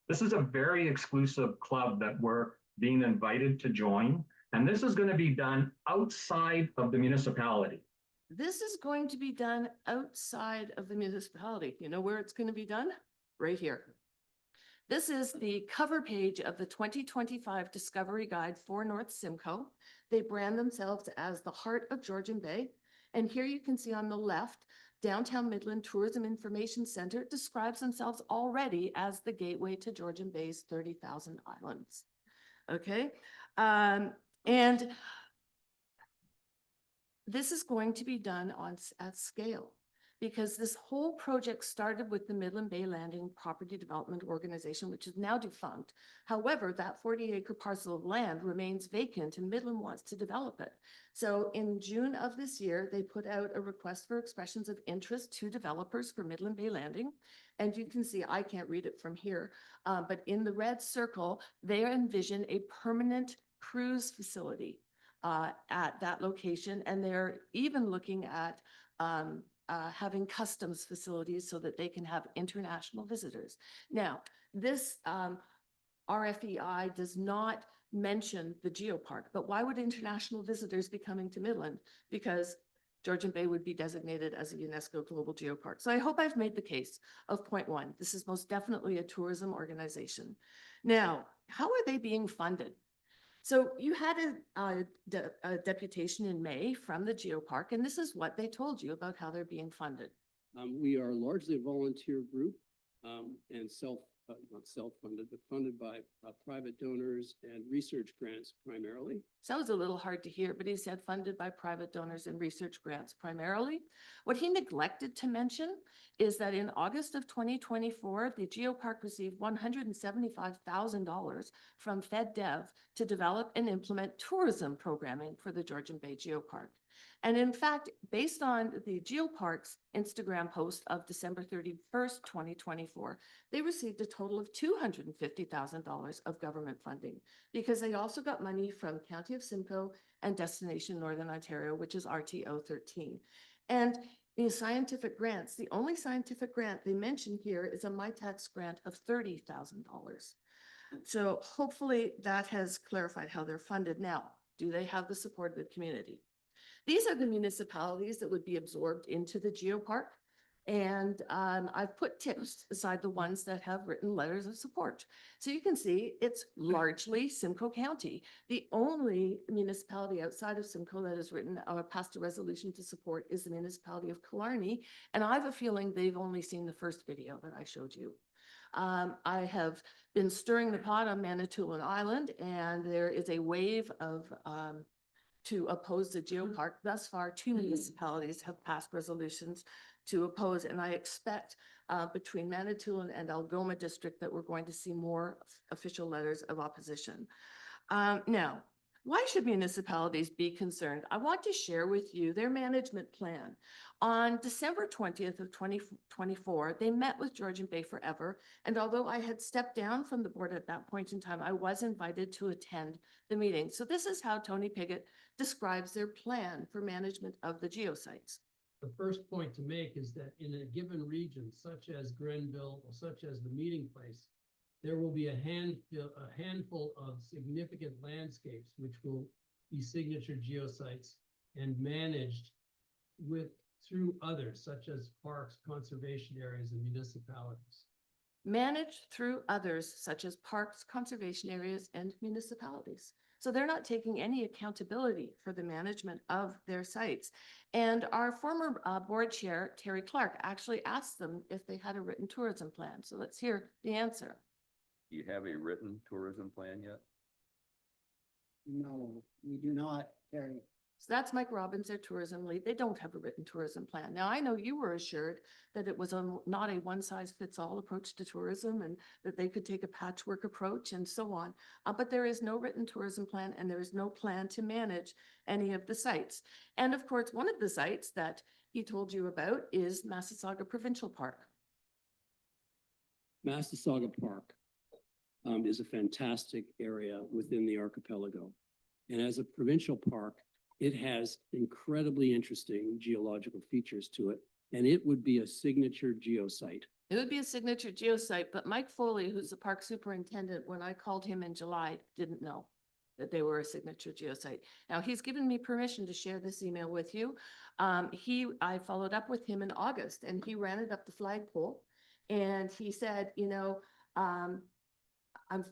This is a very exclusive club that we're being invited to join. And this is going to be done outside of the municipality. This is going to be done outside of the municipality. You know where it's going to be done? Right here. This is the cover page of the 2025 Discovery Guide for North Simcoe. They brand themselves as the heart of Georgian Bay. And here you can see on the left, Downtown Midland Tourism Information Center describes themselves already as the gateway to Georgian Bay's 30,000 islands. Okay. And this is going to be done at scale, because this whole project started with the Midland Bay Landing Property Development Organization, which is now defunct. However, that 40-acre parcel of land remains vacant and Midland wants to develop it. So in June of this year, they put out a request for expressions of interest to developers for Midland Bay Landing. And you can see, I can't read it from here, but in the red circle, they envision a permanent cruise facility at that location. And they're even looking at having customs facilities so that they can have international visitors. Now, this RFEI does not mention the geopark, but why would international visitors be coming to Midland? Because Georgian Bay would be designated as a UNESCO Global Geopark. So I hope I've made the case of point one. This is most definitely a tourism organization. Now, how are they being funded? So you had a deputation in May from the Geopark, and this is what they told you about how they're being funded. We are largely a volunteer group and not self-funded, but funded by private donors and research grants primarily. So that was a little hard to hear, but he said funded by private donors and research grants primarily. What he neglected to mention is that in August of 2024, the Geopark received $175,000 from FedDev to develop and implement tourism programming for the Georgian Bay Geopark. And in fact, based on the Geopark's Instagram post of December 31st, 2024, they received a total of $250,000 of government funding, because they also got money from County of Simcoe and Destination Northern Ontario, which is RTO 13. And the scientific grants, the only scientific grant they mention here is a MyTax grant of $30,000. So hopefully that has clarified how they're funded. Now, do they have the support of the community? These are the municipalities that would be absorbed into the geopark. And I've put ticks beside the ones that have written letters of support. So you can see it's largely Simcoe County. The only municipality outside of Simcoe that has written or passed a resolution to support is the municipality of Killarney. And I have a feeling they've only seen the first video that I showed you. I have been stirring the pot on Manitoulin Island, and there is a wave of to oppose the geopark. Thus far, 2 municipalities have passed resolutions to oppose, and I expect between Manitoulin and Algoma District that we're going to see more official letters of opposition. Now, why should municipalities be concerned? I want to share with you their management plan. On December 20th of 2024, they met with Georgian Bay Forever, and although I had stepped down from the board at that point in time, I was invited to attend the meeting. So this is how Tony Pigott describes their plan for management of the geosites. The first point to make is that in a given region, such as Grenville, or such as the meeting place, there will be a handful of significant landscapes which will be signature geosites and managed through others, such as parks, conservation areas, and municipalities. Managed through others such as parks, conservation areas, and municipalities. So they're not taking any accountability for the management of their sites. And our former board chair, Terry Clark, actually asked them if they had a written tourism plan. So let's hear the answer. Do you have a written tourism plan yet? No, we do not, Terry. So that's Mike Robbins, their tourism lead. They don't have a written tourism plan. Now, I know you were assured that it was not a one-size-fits-all approach to tourism and that they could take a patchwork approach and so on. But there is no written tourism plan and there is no plan to manage any of the sites. And of course, one of the sites that he told you about is Massasauga Provincial Park. Massasauga Park is a fantastic area within the archipelago. And as a provincial park, it has incredibly interesting geological features to it, and it would be a signature geosite. It would be a signature geosite, but Mike Foley, who's the park superintendent, when I called him in July, didn't know that they were a signature geosite. Now, he's given me permission to share this email with you. I followed up with him in August and he ran it up the flagpole and he said, you know, I'm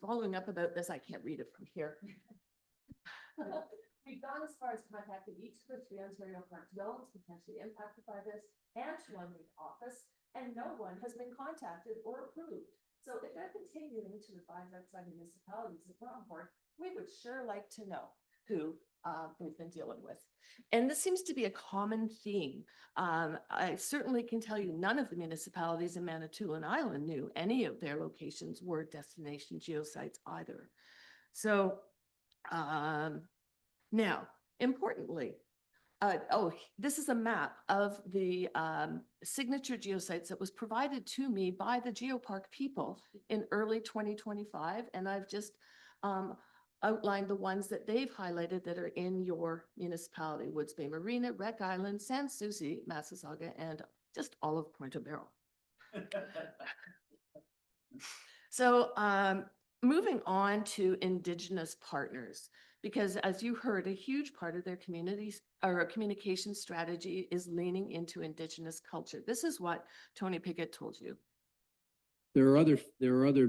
following up about this. I can't read it from here. We've gone as far as contacting each of the 3 Ontario park developments potentially impacted by this and to our main office, and no one has been contacted or approved. So if they're continuing to advise outside municipalities that we're on board, we would sure like to know who we've been dealing with. And this seems to be a common theme. I certainly can tell you none of the municipalities in Manitoulin Island knew any of their locations were destination geosites either. So now, importantly, this is a map of the signature geosites that was provided to me by the Geopark people in early 2025. And I've just outlined the ones that they've highlighted that are in your municipality: Woods Bay Marina, Wreck Island, Sans Souci, Massasauga, and just all of Puerto Barrel. So moving on to Indigenous partners, because as you heard, a huge part of their communities or communication strategy is leaning into Indigenous culture. This is what Tony Pigott told you. There are other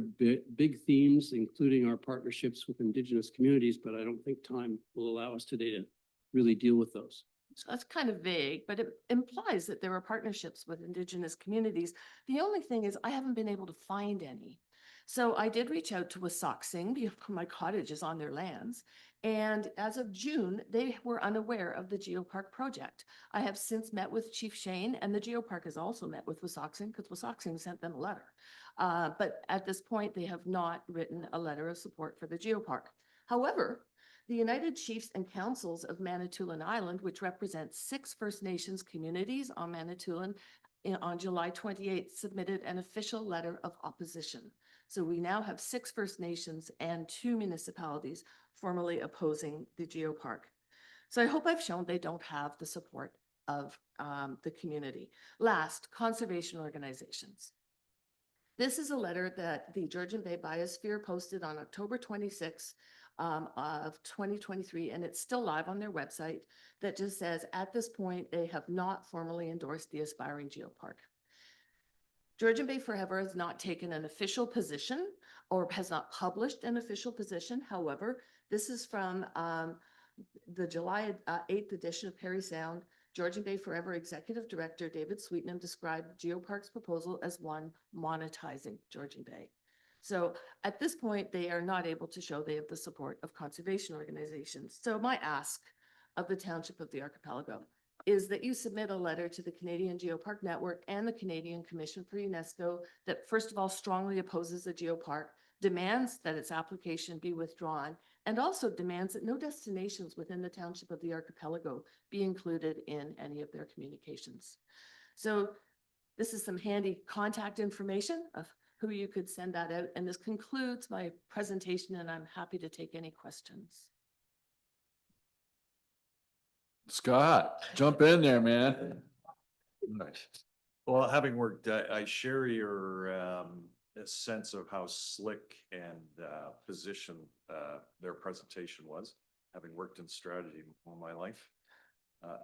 big themes, including our partnerships with Indigenous communities, but I don't think time will allow us today to really deal with those. So that's kind of vague, but it implies that there are partnerships with Indigenous communities. The only thing is I haven't been able to find any. So I did reach out to Wasauksing because my cottage is on their lands. And as of June, they were unaware of the Geopark project. I have since met with Chief Shane, and the Geopark has also met with Wasauksing because Wasauksing sent them a letter. But at this point, they have not written a letter of support for the Geopark. However, the United Chiefs and Councils of Manitoulin Island, which represents 6 First Nations communities on Manitoulin, on July 28th, submitted an official letter of opposition. So we now have 6 First Nations and 2 municipalities formally opposing the Geopark. So I hope I've shown they don't have the support of the community. Last, conservation organizations. This is a letter that the Georgian Bay Biosphere posted on October 26th of 2023, and it's still live on their website, that just says, at this point, they have not formally endorsed the Aspiring Geopark. Georgian Bay Forever has not taken an official position or has not published an official position. However, this is from the July 8th edition of Perry Sound. Georgian Bay Forever Executive Director David Sweetnam described GeoPark's proposal as one monetizing Georgian Bay. So at this point, they are not able to show they have the support of conservation organizations. So my ask of the Township of the Archipelago is that you submit a letter to the Canadian Geopark Network and the Canadian Commission for UNESCO that first of all strongly opposes the geopark, demands that its application be withdrawn, and also demands that no destinations within the Township of the Archipelago be included in any of their communications. So this is some handy contact information of who you could send that out. And this concludes my presentation, and I'm happy to take any questions. Scott, jump in there, man. Nice. Well, having worked, I share your sense of how slick and positioned their presentation was, having worked in strategy all my life.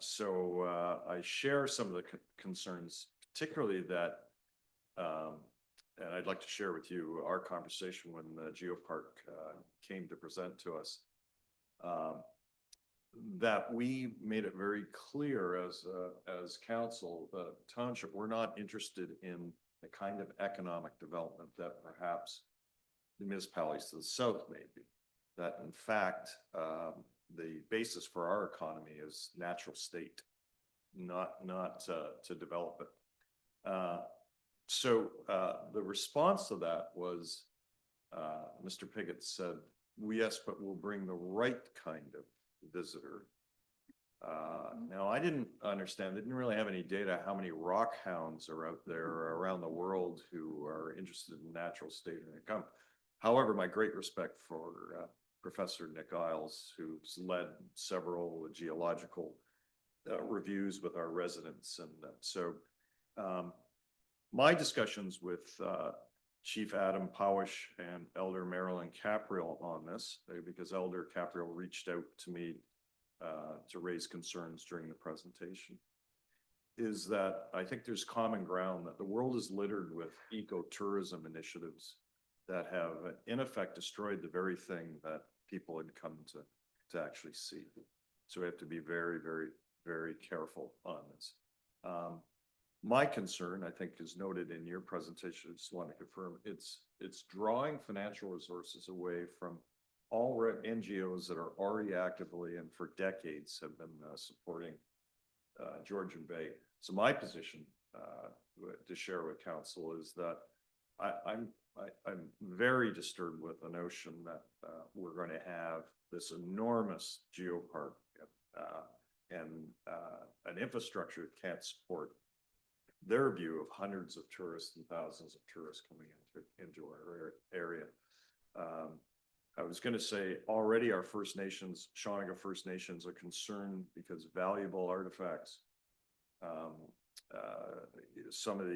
So I share some of the concerns, particularly that, and I'd like to share with you our conversation when the Geopark came to present to us. That we made it very clear as council, the township, we're not interested in the kind of economic development that perhaps the municipalities to the south may be. That in fact, the basis for our economy is natural state, not to develop it. So the response to that was, Mr. Piggott said, yes, but we'll bring the right kind of visitor. Now, I didn't understand, they didn't really have any data how many rock hounds are out there around the world who are interested in natural state and income. However, my great respect for Professor Nick Isles, who's led several geological reviews with our residents. And so my discussions with Chief Adam Powish and Elder Marilyn Capriel on this, because Elder Capriel reached out to me to raise concerns during the presentation, is that I think there's common ground that the world is littered with ecotourism initiatives that have in effect destroyed the very thing that people had come to actually see. So we have to be very, very, very careful on this. My concern, I think, is noted in your presentation. I just want to confirm it's drawing financial resources away from all NGOs that are already actively and for decades have been supporting Georgian Bay. So my position to share with council is that I'm very disturbed with the notion that we're going to have this enormous geopark and an infrastructure that can't support their view of hundreds of tourists and thousands of tourists coming into our area. I was going to say already our First Nations, Shawnee First Nations, are concerned because valuable artifacts, some of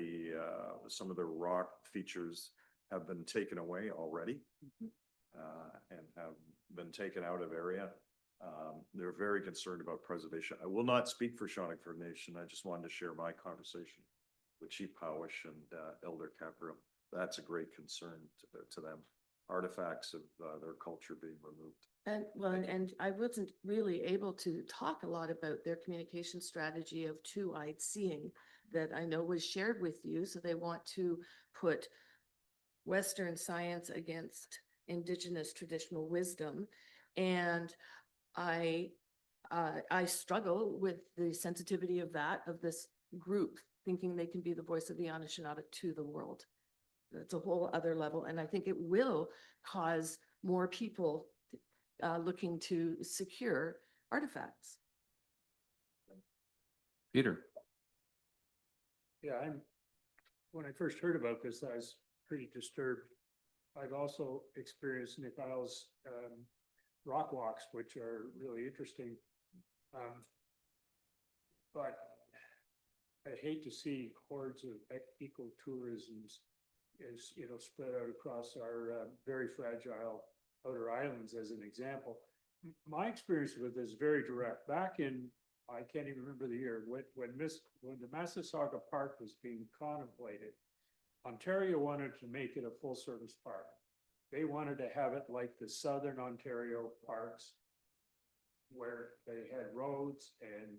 the rock features have been taken away already and have been taken out of area. They're very concerned about preservation. I will not speak for Shawnee First Nation. I just wanted to share my conversation with Chief Powish and Elder Capriel. That's a great concern to them. Artifacts of their culture being removed. And well, and I wasn't really able to talk a lot about their communication strategy of two-eyed seeing that I know was shared with you. So they want to put Western science against Indigenous traditional wisdom. And I struggle with the sensitivity of this group, thinking they can be the voice of the Anishinaabe to the world. It's a whole other level. And I think it will cause more people looking to secure artifacts. Peter. Yeah, when I first heard about this, I was pretty disturbed. I've also experienced Nick Isles' rock walks, which are really interesting. But I hate to see hordes of ecotourisms spread out across our very fragile outer islands as an example. My experience with this is very direct. Back in, I can't even remember the year, when the Massasauga Park was being contemplated, Ontario wanted to make it a full-service park. They wanted to have it like the Southern Ontario parks, where they had roads and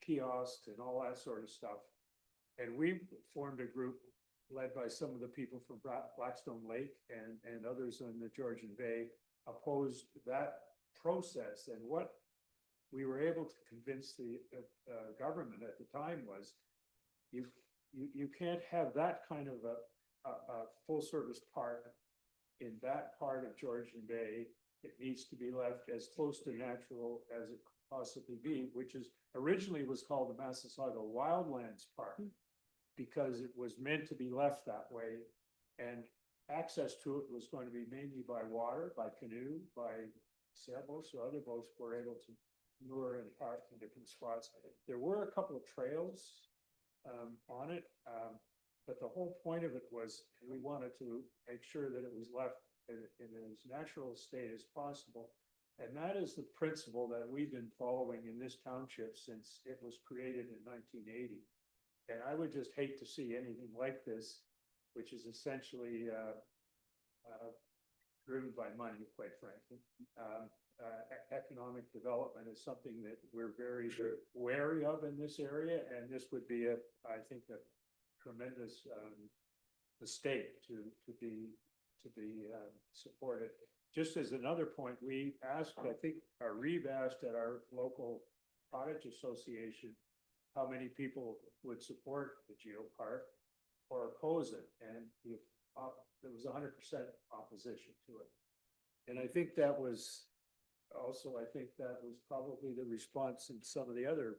kiosks and all that sort of stuff. And we formed a group led by some of the people from Blackstone Lake and others in the Georgian Bay, opposed that process. And what we were able to convince the government at the time was, you can't have that kind of a full-service park in that part of Georgian Bay. It needs to be left as close to natural as it could possibly be, which is originally was called the Massasauga Wildlands Park, because it was meant to be left that way. And access to it was going to be mainly by water, by canoe, by sailboats, so other boats were able to moor and park in different spots. There were a couple of trails on it, but the whole point of it was we wanted to make sure that it was left in as natural a state as possible. And that is the principle that we've been following in this township since it was created in 1980. And I would just hate to see anything like this, which is essentially driven by money, quite frankly. Economic development is something that we're very wary of in this area, and this would be I think, a tremendous mistake to be supported. Just as another point, we asked, I think, Reeve asked at our local cottage association how many people would support the geopark or oppose it, and there was 100% opposition to it. And I think that was also, probably the response in some of the other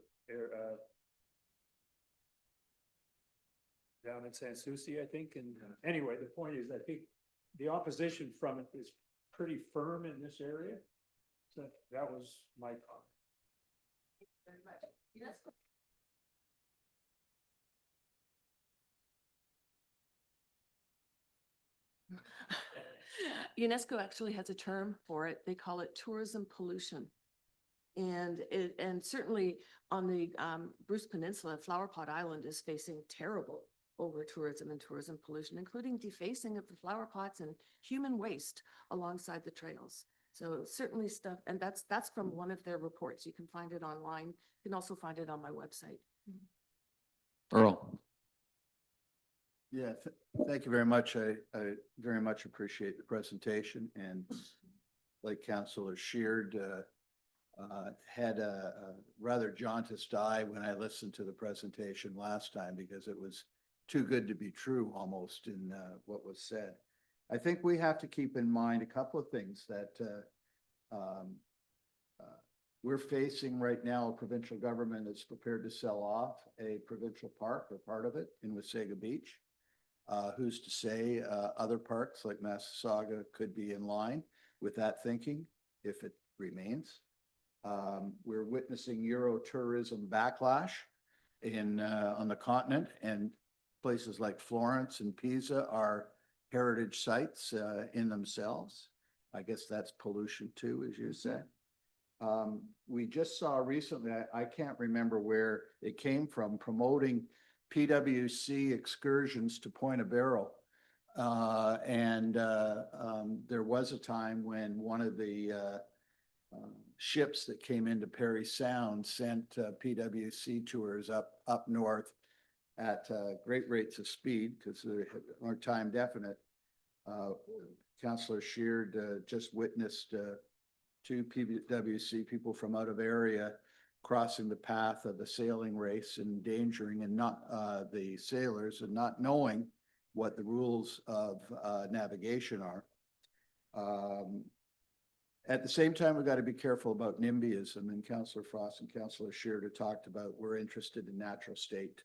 down in San Souci, I think. And anyway, the point is, I think the opposition from it is pretty firm in this area. So that was my comment. Thank you very much. Yes. UNESCO actually has a term for it. They call it tourism pollution. And certainly on the Bruce Peninsula, Flower Pot Island is facing terrible over tourism and tourism pollution, including defacing of the flower pots and human waste alongside the trails. So certainly stuff, and that's from one of their reports. You can find it online. You can also find it on my website. Earl. Yeah, thank you very much. I very much appreciate the presentation, and like Councillor Sheard, had a rather jaundiced eye when I listened to the presentation last time, because it was too good to be true almost in what was said. I think we have to keep in mind a couple of things that we're facing right now. A provincial government is prepared to sell off a provincial park or part of it in Wasaga Beach. Who's to say other parks like Massasauga could be in line with that thinking if it remains? We're witnessing Eurotourism backlash on the continent, and places like Florence and Pisa are heritage sites in themselves. I guess that's pollution too, as you said. We just saw recently, I can't remember where it came from, promoting PWC excursions to Point of Barrow. There was a time when one of the ships that came into Perry Sound sent PWC tours up north at great rates of speed, because they aren't time definite. Councillor Sheard just witnessed two PWC people from out of area crossing the path of the sailing race, endangering and not the sailors, and not knowing what the rules of navigation are. At the same time, we've got to be careful about NIMBYism, and Councillor Frost and Councillor Sheard have talked about we're interested in natural state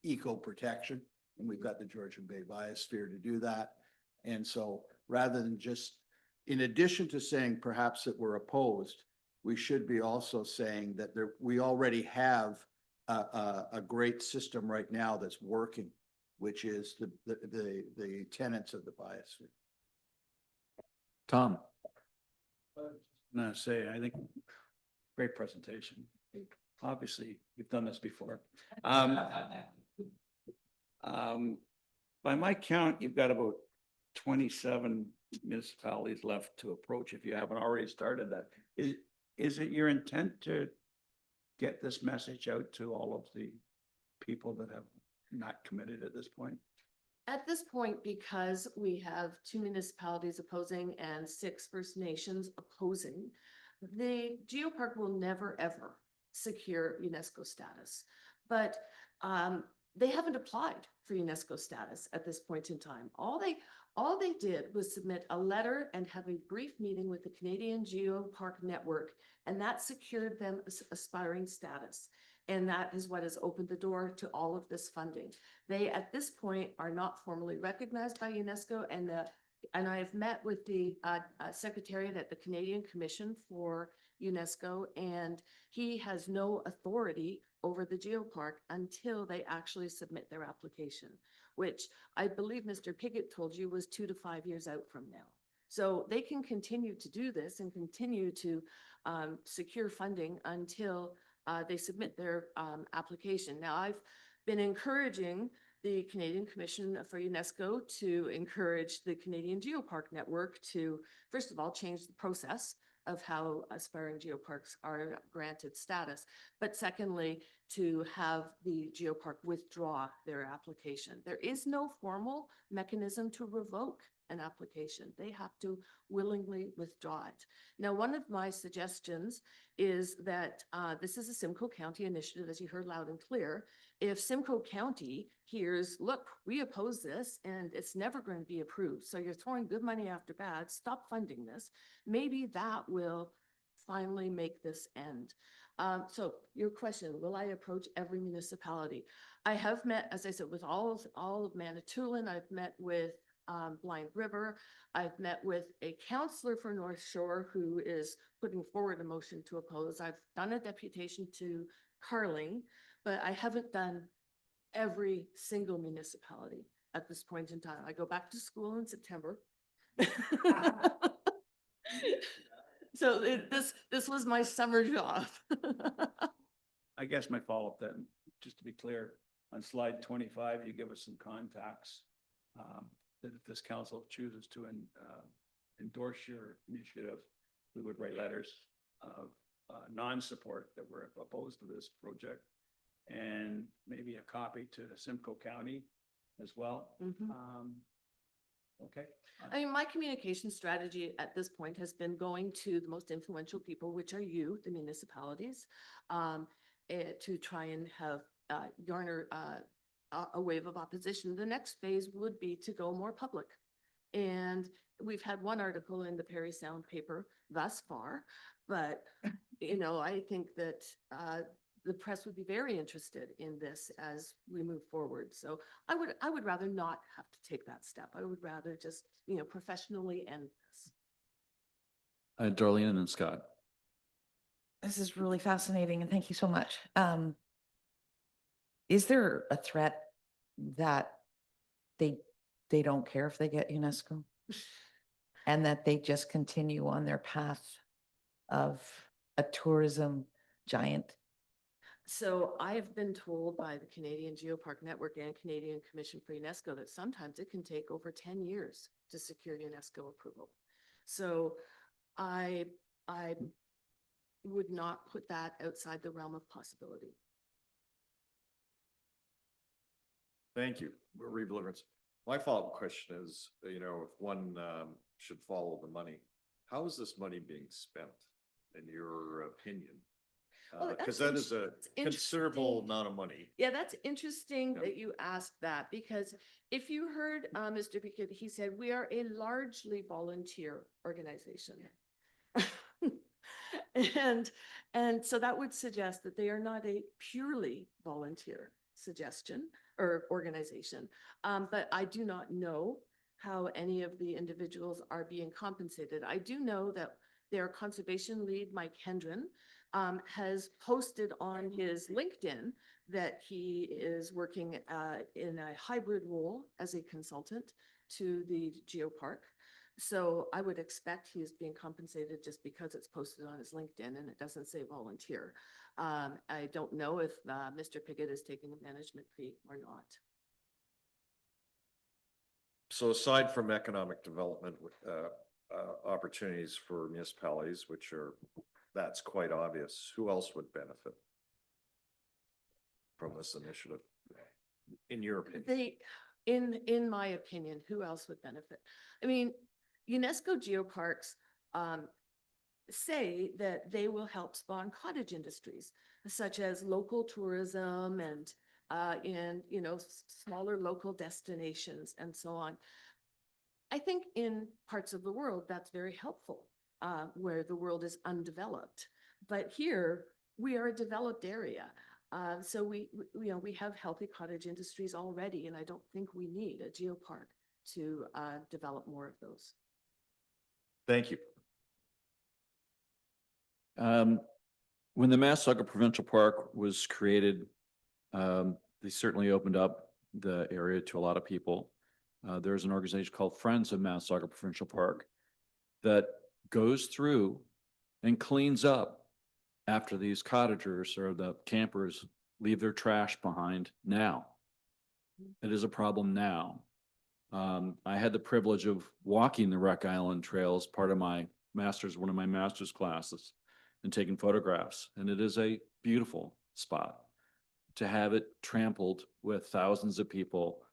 eco protection, and we've got the Georgian Bay Biosphere to do that. And so rather than just, in addition to saying perhaps that we're opposed, we should be also saying that we already have a great system right now that's working, which is the tenets of the biosphere. Tom. I'm gonna say, I think, great presentation. Obviously, we've done this before. By my count, you've got about 27 municipalities left to approach if you haven't already started that. Is it your intent to get this message out to all of the people that have not committed at this point? At this point, because we have 2 municipalities opposing and 6 First Nations opposing, the geopark will never, ever secure UNESCO status. But they haven't applied for UNESCO status at this point in time. All they did was submit a letter and have a brief meeting with the Canadian Geopark Network, and that secured them aspiring status. And that is what has opened the door to all of this funding. They, at this point, are not formally recognized by UNESCO, and I have met with the Secretariat at the Canadian Commission for UNESCO, and he has no authority over the geopark until they actually submit their application, which I believe Mr. Piggott told you was 2 to 5 years out from now. So they can continue to do this and continue to secure funding until they submit their application. Now, I've been encouraging the Canadian Commission for UNESCO to encourage the Canadian Geopark Network to, first of all, change the process of how aspiring geoparks are granted status, but secondly, to have the geopark withdraw their application. There is no formal mechanism to revoke an application. They have to willingly withdraw it. Now, one of my suggestions is that this is a Simcoe County initiative, as you heard loud and clear. If Simcoe County hears, look, we oppose this and it's never going to be approved, so you're throwing good money after bad, stop funding this, maybe that will finally make this end. So your question, will I approach every municipality? I have met, as I said, with all of Manitoulin. I've met with Blind River. I've met with a counselor for North Shore who is putting forward a motion to oppose. I've done a deputation to Carling, but I haven't done every single municipality at this point in time. I go back to school in September. So this was my summer job. I guess my follow-up then, just to be clear, on slide 25, you give us some contacts that if this council chooses to endorse your initiative, we would write letters of non-support that we're opposed to this project, and maybe a copy to Simcoe County as well. Okay. I mean, my communication strategy at this point has been going to the most influential people, which are you, the municipalities, to try and have garner a wave of opposition. The next phase would be to go more public. And we've had one article in the Parry Sound paper thus far, but I think that the press would be very interested in this as we move forward. So I would rather not have to take that step. I would rather just, professionally end this. Darlene and then Scott. This is really fascinating, and thank you so much. Is there a threat that they don't care if they get UNESCO? And that they just continue on their path of a tourism giant? So I've been told by the Canadian Geopark Network and Canadian Commission for UNESCO that sometimes it can take over 10 years to secure UNESCO approval. So I would not put that outside the realm of possibility. Thank you, Reeve Liverance. My follow-up question is, if one should follow the money, how is this money being spent, in your opinion? Because that is a considerable amount of money. Yeah, that's interesting that you asked that, because if you heard Mr. Pickett, he said, we are a largely volunteer organization. And so that would suggest that they are not a purely volunteer suggestion or organization. But I do not know how any of the individuals are being compensated. I do know that their conservation lead, Mike Hendren, has posted on his LinkedIn that he is working in a hybrid role as a consultant to the geopark. So I would expect he is being compensated just because it's posted on his LinkedIn and it doesn't say volunteer. I don't know if Mr. Piggott is taking a management fee or not. So aside from economic development, opportunities for municipalities, which are, that's quite obvious, who else would benefit from this initiative? In your opinion? In my opinion, who else would benefit? I mean, UNESCO geoparks, say that they will help spawn cottage industries such as local tourism and, you know, smaller local destinations and so on. I think in parts of the world, that's very helpful, where the world is undeveloped. But here, we are a developed area. So you know, we have healthy cottage industries already, and I don't think we need a geopark to develop more of those. Thank you. When the Massasauga Provincial Park was created, they certainly opened up the area to a lot of people. There's an organization called Friends of Massasauga Provincial Park that goes through and cleans up after these cottagers or the campers leave their trash behind now. It is a problem now. I had the privilege of walking the Wreck Island Trail as part of my one of my master's classes and taking photographs. And it is a beautiful spot. To have it trampled with thousands of people,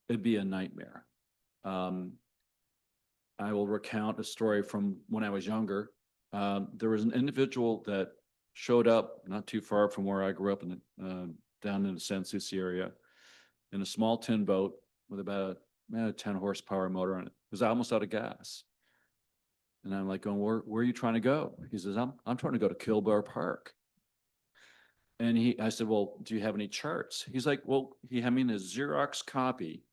it'd be a nightmare. I will recount a story from when I was younger. There was an individual that showed up not too far from where I grew up down in the San Souci area in a small tin boat with about a 10 horsepower motor on it. It was almost out of gas. And I'm like going, where are you trying to go? He says, I'm trying to go to Kilbar Park. And I said, well, do you have any charts? He's like, well, he had me a Xerox copy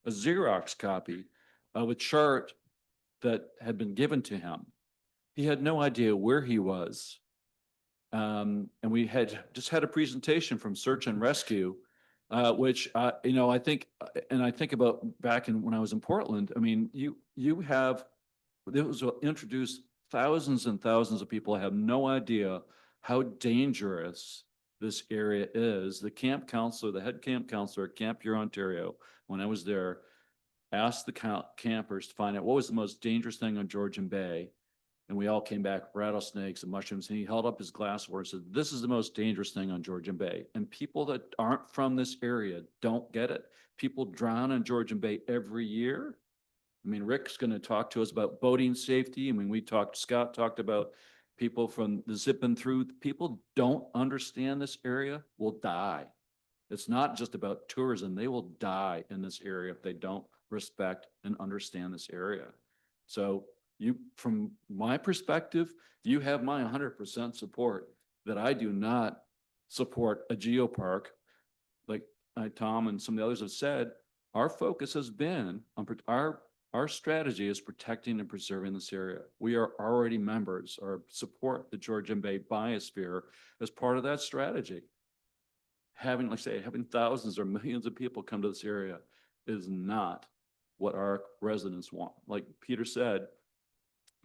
of a chart that had been given to him. He had no idea where he was. And we had just had a presentation from Search and Rescue, which, you know, I think about back when I was in Portland. I mean, it was introduced, thousands and thousands of people have no idea how dangerous this area is. The camp counselor, the head camp counselor at Camp Huron, Ontario, when I was there, asked the campers to find out what was the most dangerous thing on Georgian Bay. And we all came back, rattlesnakes and mushrooms. And he held up his glassware and said, this is the most dangerous thing on Georgian Bay. And people that aren't from this area don't get it. People drown in Georgian Bay every year. I mean, Rick's going to talk to us about boating safety. I mean, Scott talked about people from the zipping through. People don't understand this area will die. It's not just about tourism. They will die in this area if they don't respect and understand this area. So from my perspective, you have my 100% support that I do not support a geopark. Like Tom and some of the others have said, our focus has been on our strategy is protecting and preserving this area. We are already members or support the Georgian Bay Biosphere as part of that strategy. Having thousands or millions of people come to this area is not what our residents want. Like Peter said,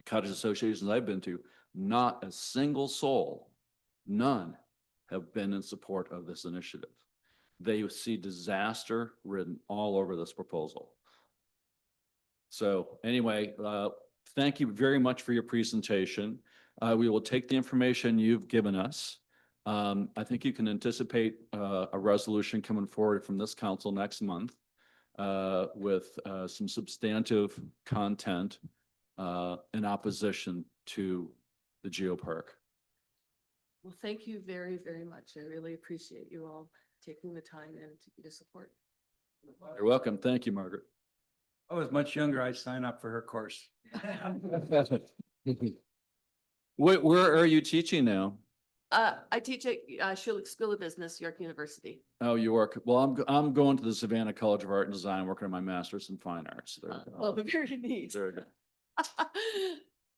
cottage associations I've been to, not a single soul, none, have been in support of this initiative. They see disaster written all over this proposal. So anyway, thank you very much for your presentation. We will take the information you've given us. I think you can anticipate a resolution coming forward from this council next month with some substantive content in opposition to the geopark. Well, thank you very, very much. I really appreciate you all taking the time and to support. You're welcome. Thank you, Margaret. I was much younger, I'd sign up for her course. Where are you teaching now? I teach at Schulich School of Business, York University. Oh, you work. Well, I'm going to the Savannah College of Art and Design, working on my master's in fine arts. There you go. Oh, very neat. Very good.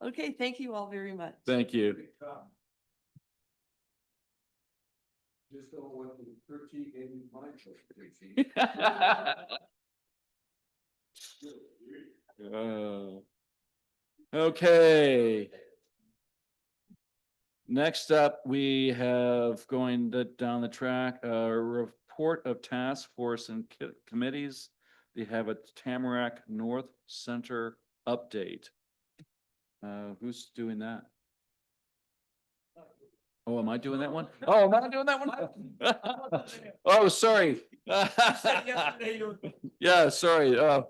Okay, thank you all very much. Thank you. Just don't want the critique in my Okay. Next up, we have down the track, a report of task force and committees. they have a Tamarack North Center update. Who's doing that? Oh, am I doing that one? Oh, am I doing that one? Oh, sorry. Yeah, sorry.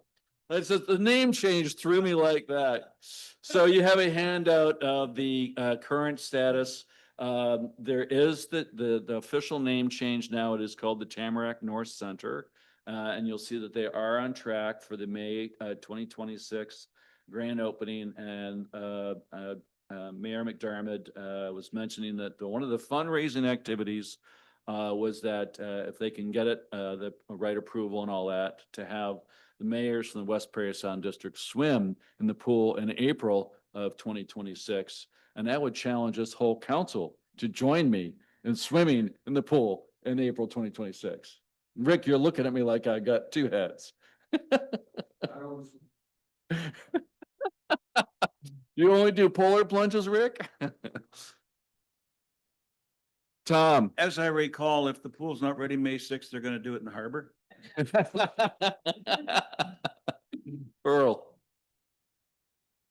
It's just the name change threw me like that. So you have a handout of the current status. There is the official name change now. It is called the Tamarack North Center. And you'll see that they are on track for the May 2026 grand opening. And Mayor McDermott was mentioning that one of the fundraising activities was that if they can get it, the right approval and all that, to have the mayors from the West Prairie Sound District swim in the pool in April of 2026. And that would challenge this whole council to join me in swimming in the pool in April 2026. Rick, you're looking at me like I got two heads. You only do polar plunges, Rick? Tom? As I recall, if the pool's not ready May 6th, they're gonna do it in the harbor. Earl?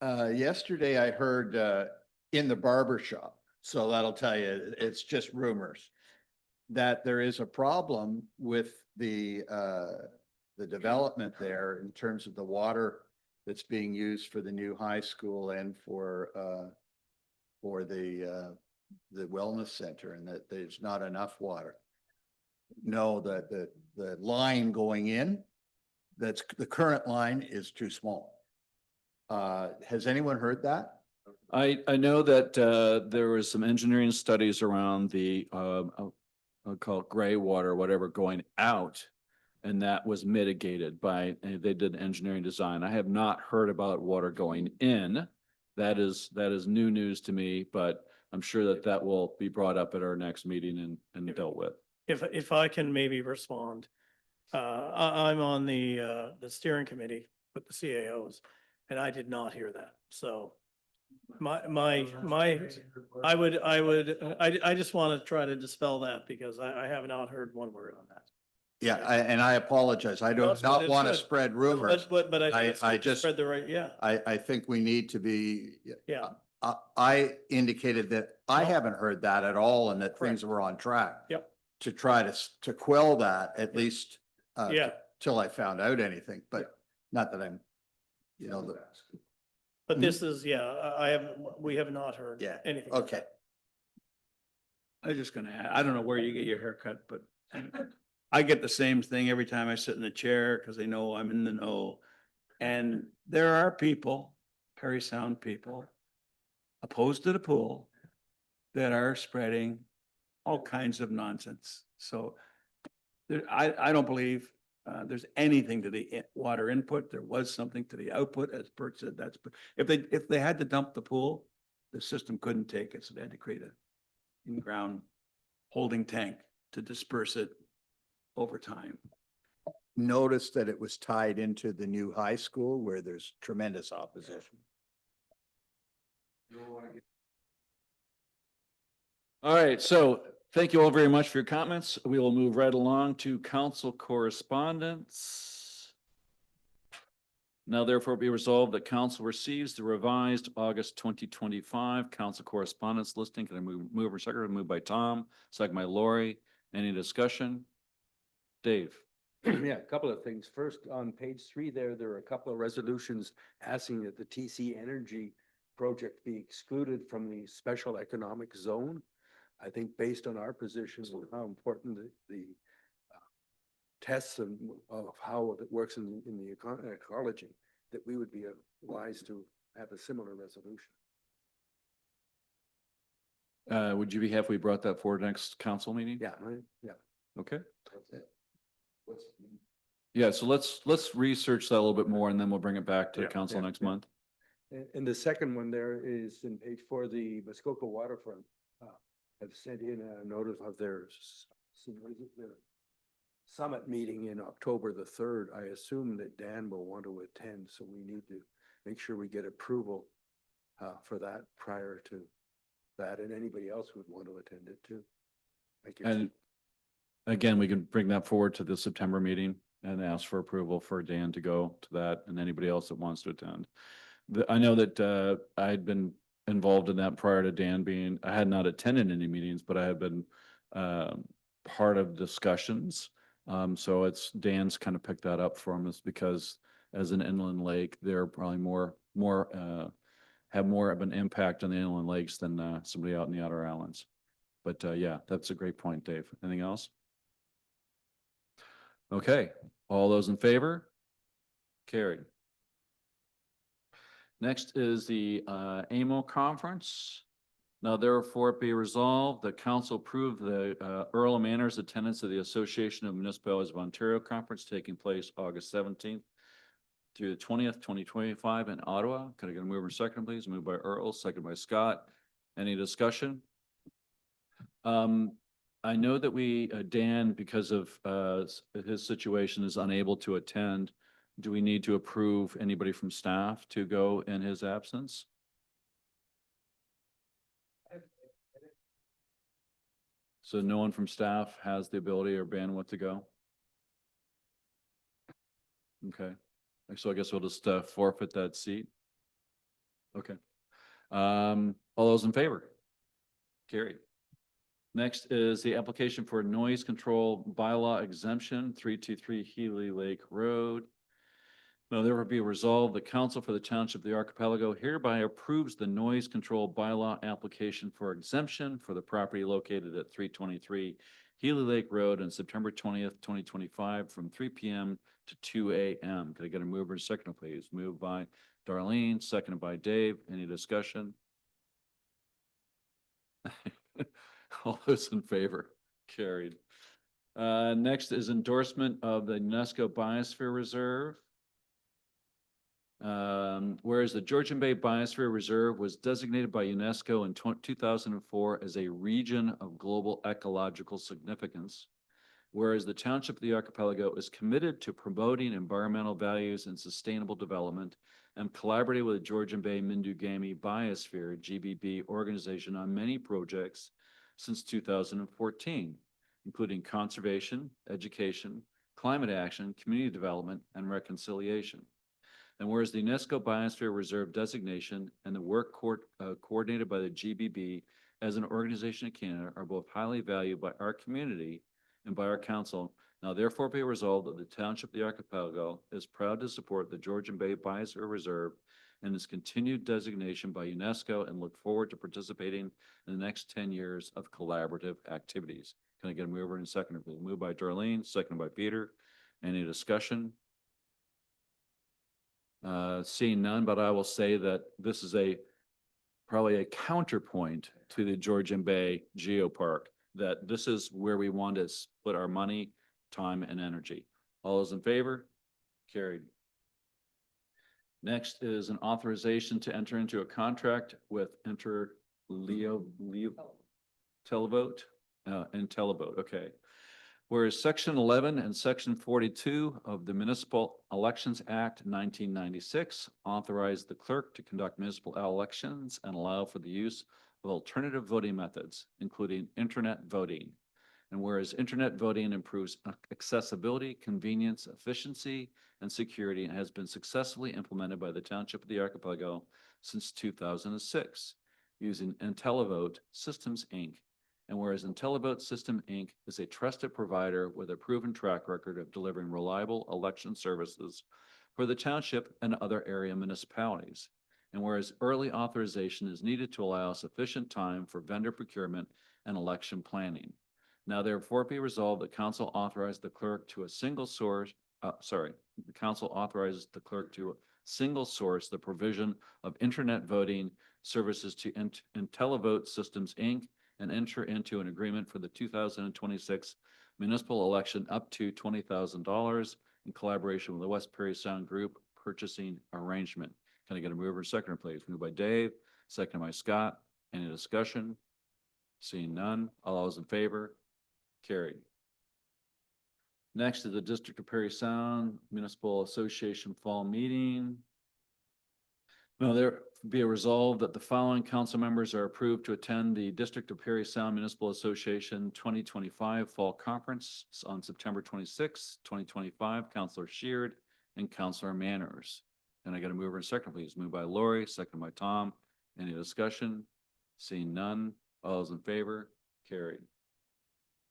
Yesterday I heard, in the barber shop, so that'll tell you, it's just rumors, that there is a problem with the development there in terms of the water that's being used for the new high school and for the wellness center, and that there's not enough water. No, the line going in, that's the current line is too small. Has anyone heard that? I know that there was some engineering studies around the I'll call it gray water, whatever, going out. And that was mitigated by, they did engineering design. I have not heard about water going in. That is new news to me, but I'm sure that that will be brought up at our next meeting and dealt with. If I can maybe respond, I'm on the steering committee with the CAOs, and I did not hear that. So I just want to try to dispel that because I have not heard one word on that. Yeah, and I apologize. I do That's what not it want to said. spread rumors. But I think it's I good to just- spread the right, yeah, I think we need to be, yeah, I indicated that I haven't heard that at all and that things were on track. Yep. To try to quell that, at least, yeah. till I found out anything, but not that I'm, you know, But this is, yeah, we have not heard yeah, anything. okay. I was just gonna add, I don't know where you get your haircut, but I get the same thing every time I sit in the chair because they know I'm in the know. And there are people, Parry Sound people, opposed to the pool that are spreading all kinds of nonsense. So there, I don't believe there's anything to the water input. There was something to the output, as Bert said. That's, if they had to dump the pool, the system couldn't take it, so they had to create a in-ground holding tank to disperse it over time. Notice that it was tied into the new high school where there's tremendous opposition. All right, so thank you all very much for your comments. We will move right along to council correspondence. Now therefore be resolved that council receives the revised August 2025 council correspondence listing. Can I move or second? Moved by Tom, second by Lori. Any discussion? Dave? Yeah, a couple of things. First, on page 3 there are a couple of resolutions asking that the TC Energy project be excluded from the special economic zone. I think based on our position and how important the tests of how it works in the ecology, that we would be wise to have a similar resolution. Would you be happy we brought that forward next council meeting? Yeah, right, yeah. Okay. That's it. Yeah, so let's research that a little bit more and then we'll bring it back to the Yeah, council yeah, next yeah. month. And the second one there is in page 4, the Muskoka Waterfront have sent in a notice of their summit meeting in October the 3rd. I assume that Dan will want to attend, so we need to make sure we get approval for that prior to that, and anybody else would want to attend it too. Thank you. And again, we can bring that forward to the September meeting. and ask for approval for Dan to go to that and anybody else that wants to attend. I know that I had been involved in that prior to Dan being, I had not attended any meetings, but I had been part of discussions. So it's, Dan's kind of picked that up for us because as an inland lake, they're probably have more of an impact on the inland lakes than somebody out in the outer islands. But yeah, that's a great point, Dave. Anything else? Okay, all those in favor? Carried. Next is the AMO conference. Now therefore be resolved, the council approve the Earl Manners attendance of the Association of Municipalities of Ontario Conference taking place August 17th through the 20th, 2025 in Ottawa. Can I get a mover and second, please? Moved by Earl, second by Scott. Any discussion? I know that Dan, because of his situation, is unable to attend. Do we need to approve anybody from staff to go in his absence? So no one from staff has the ability or bandwidth to go? Okay, so I guess we'll just forfeit that seat. Okay. All those in favor? Carried. Next is the application for noise control bylaw exemption, 323 Healy Lake Road. Now therefore be resolved, the council for the Township of the Archipelago hereby approves the noise control bylaw application for exemption for the property located at 323 Healy Lake Road on September 20th, 2025 from 3 p.m. to 2 a.m. Could I get a mover and second, please? Moved by Darlene, seconded by Dave. Any discussion? All those in favor? Carried. Next is endorsement of the UNESCO Biosphere Reserve. Whereas the Georgian Bay Biosphere Reserve was designated by UNESCO in 2004 as a region of global ecological significance. Whereas the Township of the Archipelago is committed to promoting environmental values and sustainable development and collaborating with the Georgian Bay Mindugami Biosphere GBB organization on many projects since 2014, including conservation, education, climate action, community development, and reconciliation. And whereas the UNESCO Biosphere Reserve designation and the work coordinated by the GBB as an organization in Canada are both highly valued by our community and by our council, now therefore be resolved that the Township of the Archipelago is proud to support the Georgian Bay Biosphere Reserve and its continued designation by UNESCO and look forward to participating in the next 10 years of collaborative activities. Can I get a mover and seconder, please? Moved by Darlene, seconded by Peter. Any discussion? Seeing none, but I will say that this is probably a counterpoint to the Georgian Bay Geopark, that this is where we want to put our money, time, and energy. All those in favor? Carried. Next is an authorization to enter into a contract with Televote, okay. Whereas Section 11 and Section 42 of the Municipal Elections Act 1996 authorize the clerk to conduct municipal elections and allow for the use of alternative voting methods, including internet voting. And whereas internet voting improves accessibility, convenience, efficiency, and security, and has been successfully implemented by the Township of the Archipelago since 2006, using IntelliVote Systems, Inc. And whereas IntelliVote System, Inc. is a trusted provider with a proven track record of delivering reliable election services for the township and other area municipalities. And whereas early authorization is needed to allow sufficient time for vendor procurement and election planning. Now therefore be resolved that council authorizes the clerk to single source the provision of internet voting services to IntelliVote Systems, Inc. and enter into an agreement for the 2026 municipal election up to $20,000 in collaboration with the West Prairie Sound Group purchasing arrangement. Can I get a mover and seconder, please? Moved by Dave, second by Scott. Any discussion? Seeing none. All those in favor? Carried. Next is the District of Prairie Sound Municipal Association Fall Meeting. Now, there be a resolve that the following council members are approved to attend the District of Perry Sound Municipal Association 2025 Fall Conference on September 26, 2025. Councilor Sheard and Councilor Manners. And I got a mover and second, please. Moved by Lori, second by Tom. Any discussion? Seeing none. All those in favor? Carried.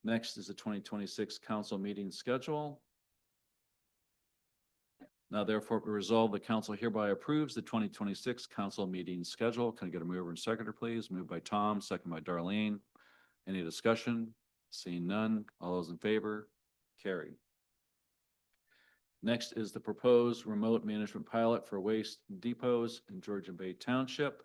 Next is the 2026 council meeting schedule. Now therefore be resolved, the council hereby approves the 2026 council meeting schedule. Can I get a mover and seconder, please? Moved by Tom, second by Darlene. Any discussion? Seeing none. All those in favor? Carried. Next is the proposed remote management pilot for waste depots in Georgian Bay Township.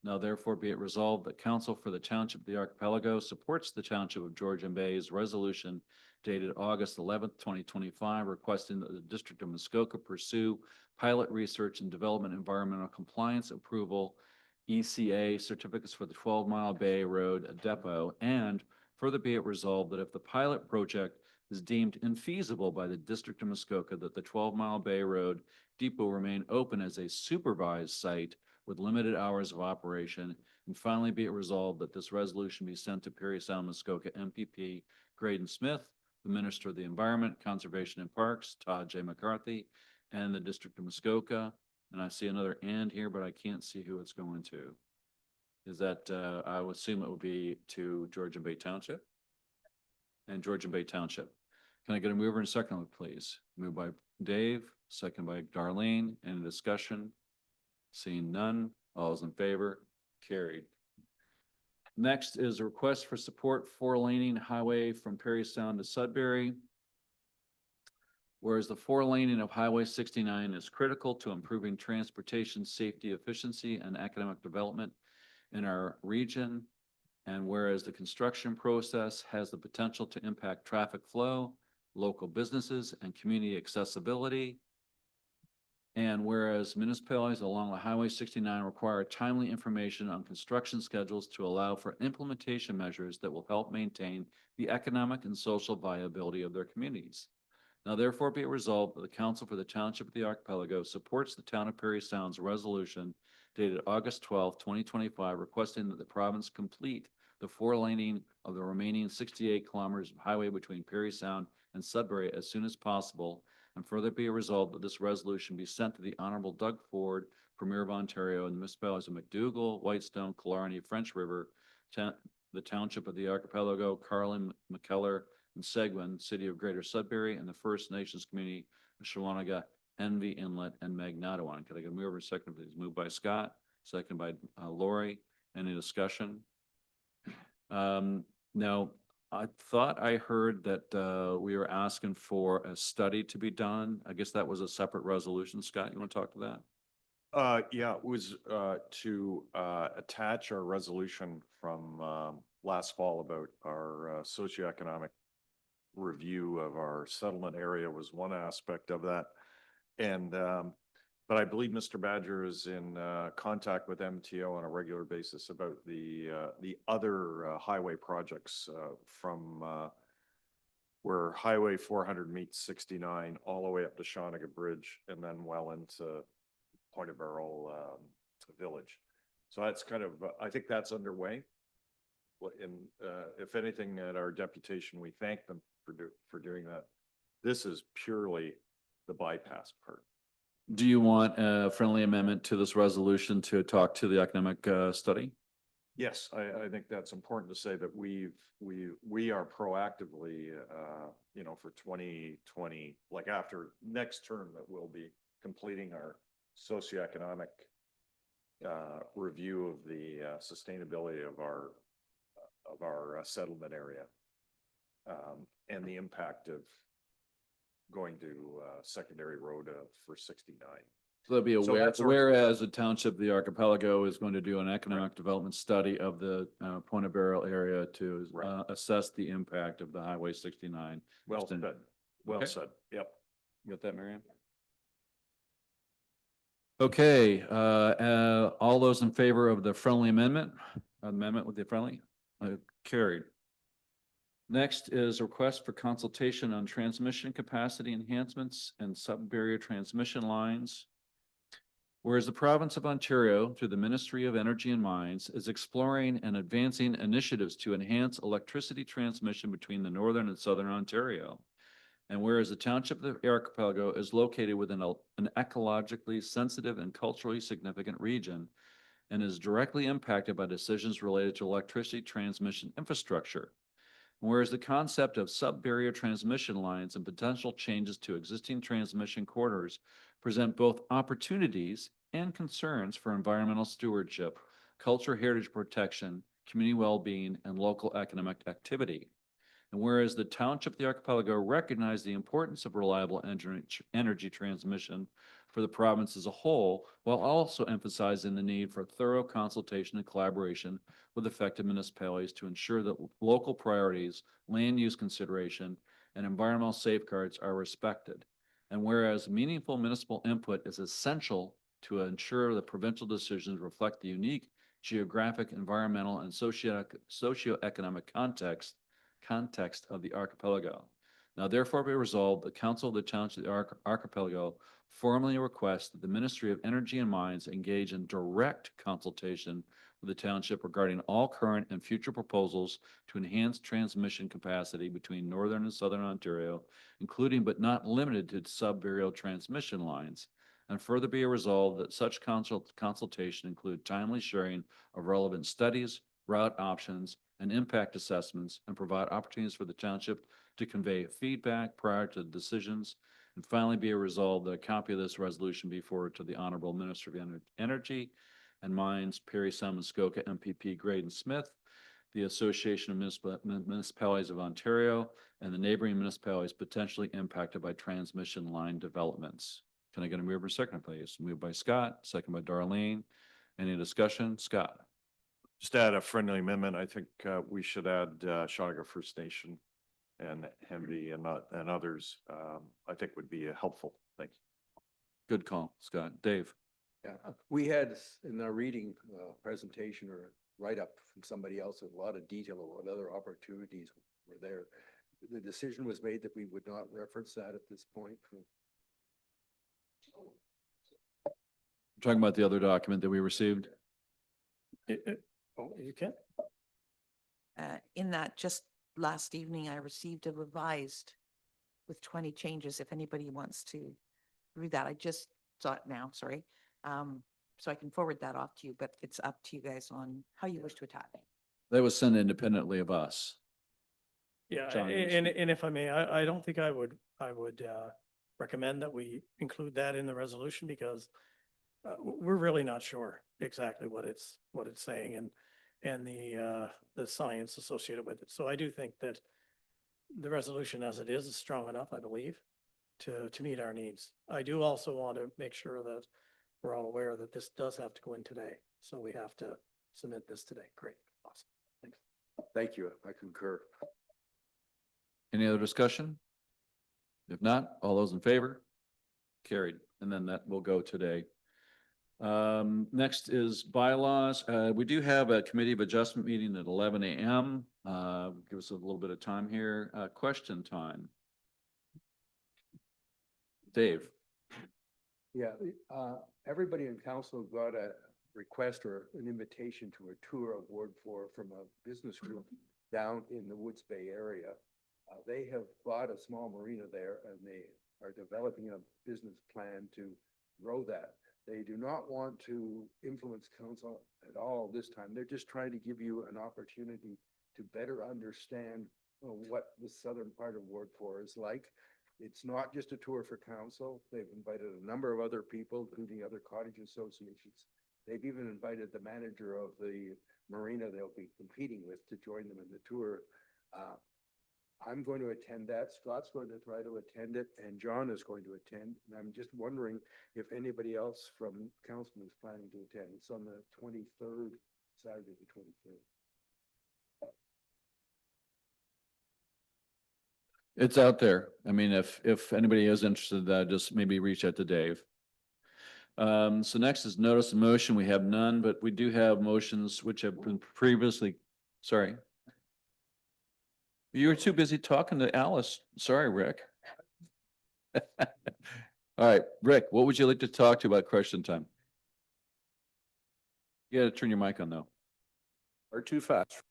Now therefore be it resolved that council for the Township of the Archipelago supports the Township of Georgian Bay's resolution dated August 11th, 2025, requesting that the District of Muskoka pursue pilot research and development environmental compliance approval, ECA certificates for the 12 Mile Bay Road Depot, and further be it resolved that if the pilot project is deemed infeasible by the District of Muskoka, that the 12 Mile Bay Road Depot remain open as a supervised site with limited hours of operation. And finally, be it resolved that this resolution be sent to Perry Sound Muskoka MPP Graydon Smith, the Minister of the Environment, Conservation and Parks, Todd J. McCarthy, and the District of Muskoka. And I see another and here, but I can't see who it's going to. Is that, I would assume it would be to Georgian Bay Township and Georgian Bay Township. Can I get a mover and second, please? Moved by Dave, second by Darlene. Any discussion? Seeing none. All those in favor? Carried. Next is a request for support for laning highway from Perry Sound to Sudbury. Whereas the 4-laning of Highway 69 is critical to improving transportation safety, efficiency, and economic development in our region. And whereas the construction process has the potential to impact traffic flow, local businesses, and community accessibility. And whereas municipalities along the Highway 69 require timely information on construction schedules to allow for implementation measures that will help maintain the economic and social viability of their communities. Now therefore be it resolved that the Council for the Township of the Archipelago supports the Town of Perry Sound's resolution dated August 12, 2025, requesting that the province complete the 4-laning of the remaining 68 kilometers of highway between Perry Sound and Sudbury as soon as possible. And further be resolved that this resolution be sent to the Honorable Doug Ford, Premier of Ontario, and the municipalities of McDougall, Whitestone, Killarney, French River, the Township of the Archipelago, Carlin, McKellar, and Seguin, City of Greater Sudbury, and the First Nations community of Shawanaga, Envy Inlet, and Magnatowan. Could I get a mover second, please? Moved by Scott, second by Lori. Any discussion? Now, I thought I heard that we were asking for a study to be done. I guess that was a separate resolution. Scott, you want to talk to that? Yeah, it was to attach our resolution from last fall about our socioeconomic review of our settlement area was one aspect of that. And but I believe Mr. Badger is in contact with MTO on a regular basis about the other highway projects from where Highway 400 meets 69 all the way up to Shawanaga Bridge and then well into Point of Barrel Village. So that's kind of, I think that's underway. And if anything, at our deputation, we thank them for doing that. This is purely the bypass part. Do you want a friendly amendment to this resolution to talk to the economic study? Yes, I think that's important to say that we are proactively, you know, for 2020, like after next term, that we'll be completing our socioeconomic review of the sustainability of our settlement area and the impact of going to secondary road for 69. So there'll be a So that's our- whereas the Township of the Archipelago is going to do an economic development study of the Point of Barrel area to assess the impact of the Highway 69. Well said. Well Okay. said. Yep. You got that, Marianne? Okay, all those in favor of the friendly amendment with the friendly, carried. Next is a request for consultation on transmission capacity enhancements and sub-barrier transmission lines. Whereas the province of Ontario, through the Ministry of Energy and Mines, is exploring and advancing initiatives to enhance electricity transmission between the northern and southern Ontario. And whereas the township of the archipelago is located within an ecologically sensitive and culturally significant region and is directly impacted by decisions related to electricity transmission infrastructure. Whereas the concept of sub-barrier transmission lines and potential changes to existing transmission corridors present both opportunities and concerns for environmental stewardship, cultural heritage protection, community well-being, and local economic activity. And whereas the township of the archipelago recognized the importance of reliable energy transmission for the province as a whole, while also emphasizing the need for thorough consultation and collaboration with affected municipalities to ensure that local priorities, land use consideration, and environmental safeguards are respected. And whereas meaningful municipal input is essential to ensure that provincial decisions reflect the unique geographic, environmental, and socioeconomic context of the archipelago. Now therefore be resolved, the Council of the Township of the Archipelago formally requests that the Ministry of Energy and Mines engage in direct consultation with the township regarding all current and future proposals to enhance transmission capacity between northern and southern Ontario, including but not limited to sub-barrier transmission lines. And further be resolved that such consultation include timely sharing of relevant studies, route options, and impact assessments, and provide opportunities for the township to convey feedback prior to decisions. And finally, be resolved that a copy of this resolution be forwarded to the Honorable Minister of Energy and Mines, Parry Sound Muskoka, MPP Graydon Smith, the Association of Municipalities of Ontario, and the neighboring municipalities potentially impacted by transmission line developments. Can I get a mover second, please? Moved by Scott, second by Darlene. Any discussion? Scott? Just add a friendly amendment. I think we should add Shawnigan First Nation and Henry and others. I think would be helpful. Thank you. Good call, Scott. Dave? Yeah, we had in our reading presentation or write-up from somebody else, a lot of detail of what other opportunities were there. The decision was made that we would not reference that at this point. Talking about the other document that we received? Oh, you can. In that, just last evening, I received a revised with 20 changes, if anybody wants to read that. I just saw it now, sorry. So I can forward that off to you, but it's up to you guys on how you wish to attack it. That was sent independently of us. Yeah, John, and if I may, I don't think I would recommend that we include that in the resolution because we're really not sure exactly what it's saying and the science associated with it. So I do think that the resolution as it is strong enough, I believe, to meet our needs. I do also want to make sure that we're all aware that this does have to go in today. So we have to submit this today. Great. Awesome. Thanks. Thank you. I concur. Any other discussion? If not, all those in favor? Carried. And then that will go today. Next is bylaws. We do have a committee of adjustment meeting at 11 a.m. Give us a little bit of time here. Question time. Dave. Yeah, everybody in council got a request or an invitation to a tour of Ward 4 from a business group down in the Woods Bay area. They have bought a small marina there and they are developing a business plan to grow that. They do not want to influence council at all this time. They're just trying to give you an opportunity to better understand what the southern part of Ward 4 is like. It's not just a tour for council. They've invited a number of other people, including other cottage associations. They've even invited the manager of the marina they'll be competing with to join them in the tour. I'm going to attend that. Scott's going to try to attend it, and John is going to attend. And I'm just wondering if anybody else from council is planning to attend. It's on the 23rd, Saturday the 23rd. It's out there. I mean, if anybody is interested, just maybe reach out to Dave. So next is notice of motion. We have none, but we do have motions which have been previously, sorry. You were too busy talking to Alice. Sorry, Rick. All right, Rick, what would you like to talk to about question time? You gotta turn your mic on though. Or too fast.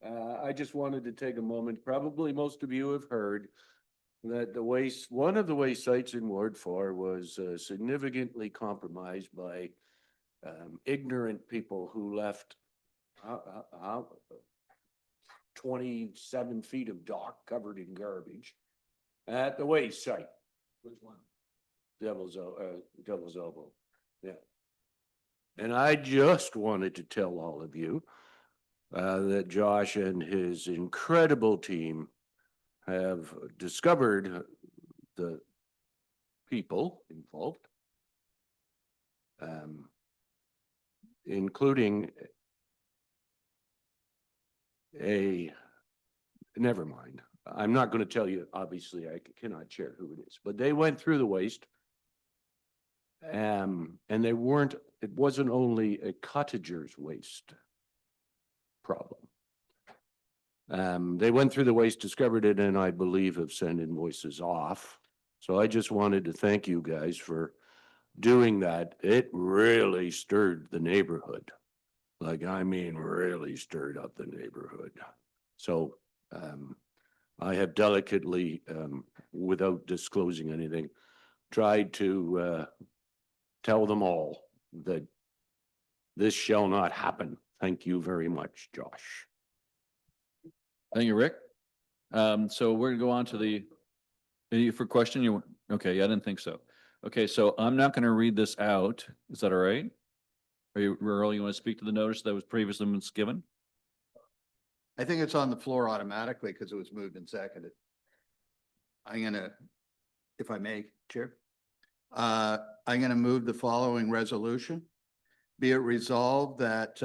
I just wanted to take a moment, probably most of you have heard that one of the waste sites in Ward 4 was significantly compromised by ignorant people who left 27 feet of dock covered in garbage at the waste site. Which one? Devil's Elbow, yeah. And I just wanted to tell all of you that Josh and his incredible team have discovered the people involved, including never mind. I'm not going to tell you, obviously, I cannot share who it is, but they went through the waste. And it wasn't only a cottager's waste problem. They went through the waste, discovered it, and I believe have sent invoices off. So I just wanted to thank you guys for doing that. It really stirred the neighborhood. Like, I mean, really stirred up the neighborhood. So, I have delicately, without disclosing anything, tried to, tell them all that this shall not happen. Thank you very much, Josh. Thank you, Rick. So we're gonna go on to for question, okay, I didn't think so. Okay, so I'm not gonna read this out. Is that all right? Earl, you want to speak to the notice that was previously given? I think it's on the floor automatically because it was moved and seconded. I'm gonna, if I may, Chair. I'm gonna move the following resolution. Be it resolved that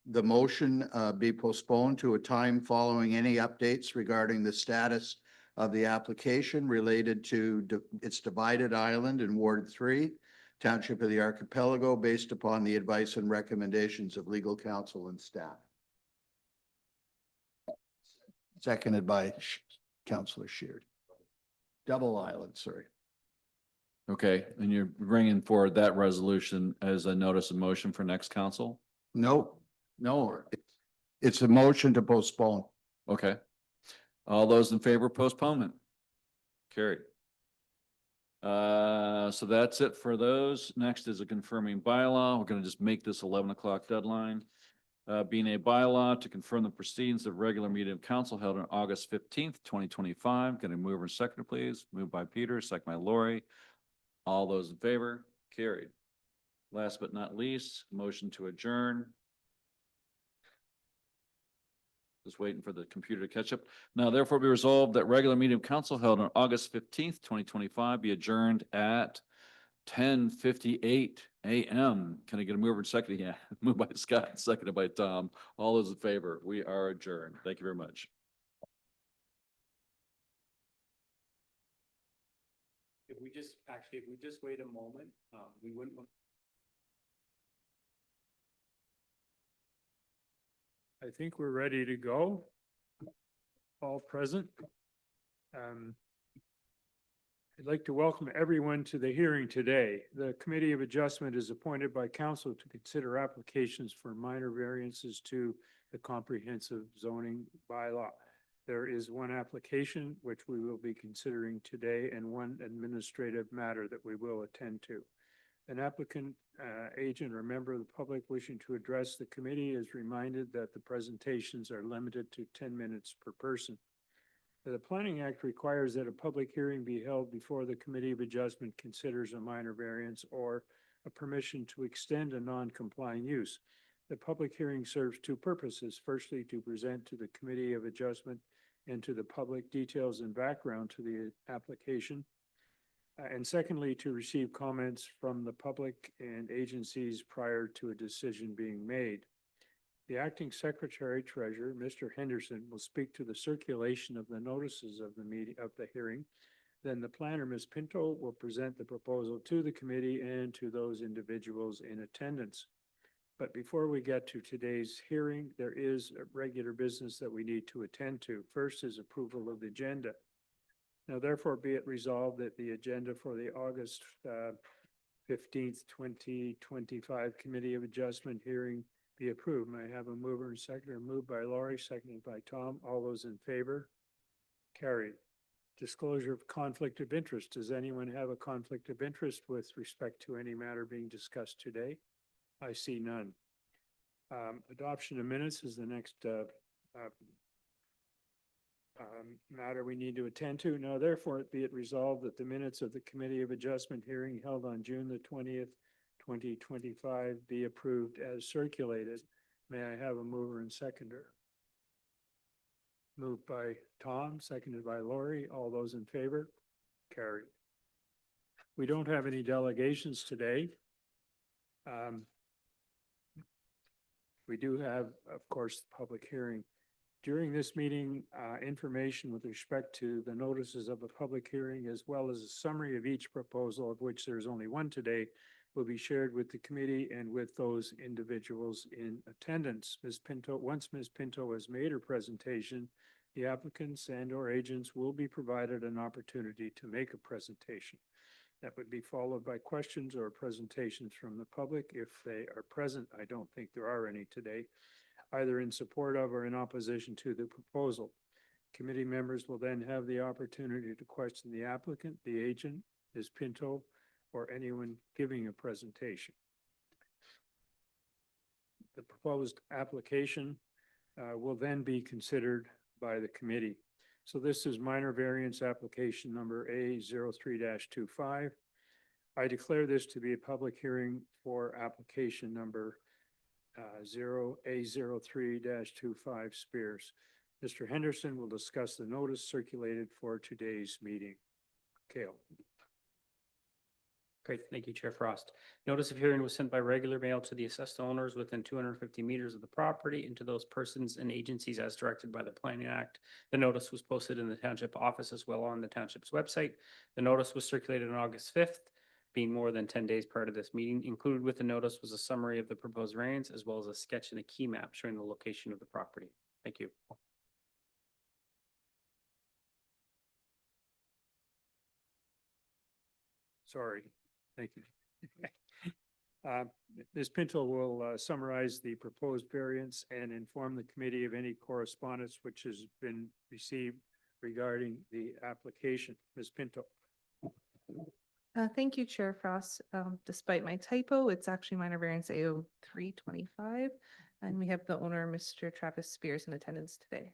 the motion be postponed to a time following any updates regarding the status of the application related to its divided island in Ward 3, Township of the Archipelago, based upon the advice and recommendations of legal counsel and staff. Seconded by Councillor Sheard. Double Island, sorry. Okay, and you're bringing forward that resolution as a notice of motion for next council? No, it's a motion to postpone. Okay. All those in favor of postponement? Carried. So that's it for those. Next is a confirming bylaw. We're gonna just make this 11 o'clock deadline. Being a bylaw to confirm the proceedings of regular meeting of council held on August 15th, 2025. Gonna move and second, please. Moved by Peter, second by Lori. All those in favor? Carried. Last but not least, motion to adjourn. Just waiting for the computer to catch up. Now therefore be resolved that regular meeting of council held on August 15th, 2025 be adjourned at 10:58 a.m. Can I get a mover and second? Yeah, moved by Scott, seconded by Tom. All those in favor, we are adjourned. Thank you very much. If we just wait a moment, we wouldn't. I think we're ready to go. All present. I'd like to welcome everyone to the hearing today. The Committee of Adjustment is appointed by council to consider applications for minor variances to the comprehensive zoning bylaw. There is one application which we will be considering today and one administrative matter that we will attend to. An applicant, agent, or member of the public wishing to address the committee is reminded that the presentations are limited to 10 minutes per person. The Planning Act requires that a public hearing be held before the Committee of Adjustment considers a minor variance or a permission to extend a non-complying use. The public hearing serves two purposes. Firstly, to present to the Committee of Adjustment and to the public details and background to the application. And secondly, to receive comments from the public and agencies prior to a decision being made. The acting secretary treasurer, Mr. Henderson, will speak to the circulation of the notices of the meeting of the hearing. Then the planner, Ms. Pinto, will present the proposal to the committee and to those individuals in attendance. But before we get to today's hearing, there is a regular business that we need to attend to. First is approval of the agenda. Now, therefore, be it resolved that the agenda for the August 15th, 2025 Committee of Adjustment hearing be approved. May I have a mover and seconder? Moved by Laurie, seconded by Tom. All those in favor? Carried. Disclosure of conflict of interest. Does anyone have a conflict of interest with respect to any matter being discussed today? I see none. Adoption of minutes is the next matter we need to attend to. Now therefore be it resolved that the minutes of the Committee of Adjustment hearing held on June the 20th, 2025 be approved as circulated. May I have a mover and seconder? Moved by Tom, seconded by Laurie. All those in favor? Carried. We don't have any delegations today. We do have, of course, the public hearing. During this meeting, information with respect to the notices of a public hearing, as well as a summary of each proposal, of which there's only one today, will be shared with the committee and with those individuals in attendance. Ms. Pinto, once Ms. Pinto has made her presentation, the applicants and or agents will be provided an opportunity to make a presentation. That would be followed by questions or presentations from the public. If they are present, I don't think there are any today, either in support of or in opposition to the proposal. Committee members will then have the opportunity to question the applicant, the agent, Ms. Pinto, or anyone giving a presentation. The proposed application will then be considered by the committee. So this is minor variance application number A03-25. I declare this to be a public hearing for application number A03-25 Spears. Mr. Henderson will discuss the notice circulated for today's meeting. Cale. Great, thank you, Chair Frost. Notice of hearing was sent by regular mail to the assessed owners within 250 meters of the property and to those persons and agencies as directed by the Planning Act. The notice was posted in the township office as well on the township's website. The notice was circulated on August 5th, being more than 10 days prior to this meeting. Included with the notice was a summary of the proposed variance as well as a sketch and a key map showing the location of the property. Thank you. Sorry, thank you. Ms. Pinto will summarize the proposed variance and inform the committee of any correspondence which has been received regarding the application. Ms. Pinto. Thank you, Chair Frost. Despite my typo, it's actually minor variance A03-25, and we have the owner, Mr. Travis Spears, in attendance today.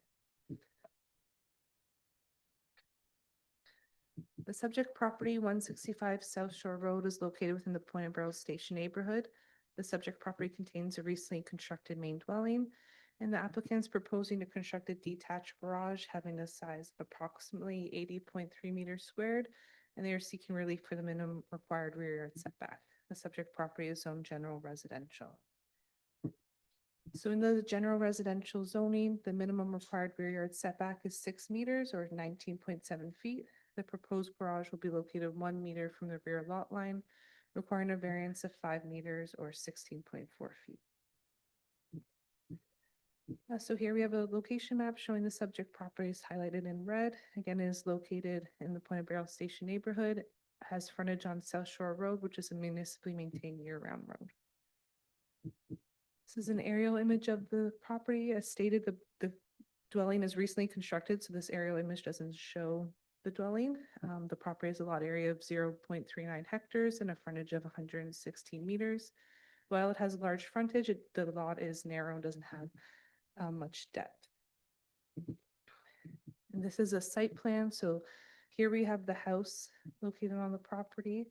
The subject property, 165 South Shore Road, is located within the Point of Barrow Station neighborhood. The subject property contains a recently constructed main dwelling, and the applicant is proposing to construct a detached garage having a size of approximately 80.3 meters squared, and they are seeking relief for the minimum required rear yard setback. The subject property is zoned general residential. So in the general residential zoning, the minimum required rear yard setback is 6 meters or 19.7 feet. The proposed garage will be located 1 meter from the rear lot line, requiring a variance of 5 meters or 16.4 feet. So here we have a location map showing the subject property is highlighted in red. Again, it is located in the Point of Barrow Station neighborhood, has frontage on South Shore Road, which is a municipally maintained year-round road. This is an aerial image of the property. As stated, the dwelling is recently constructed, so this aerial image doesn't show the dwelling. The property has a lot area of 0.39 hectares and a frontage of 116 meters. While it has a large frontage, the lot is narrow and doesn't have much depth. And this is a site plan. So here we have the house located on the property.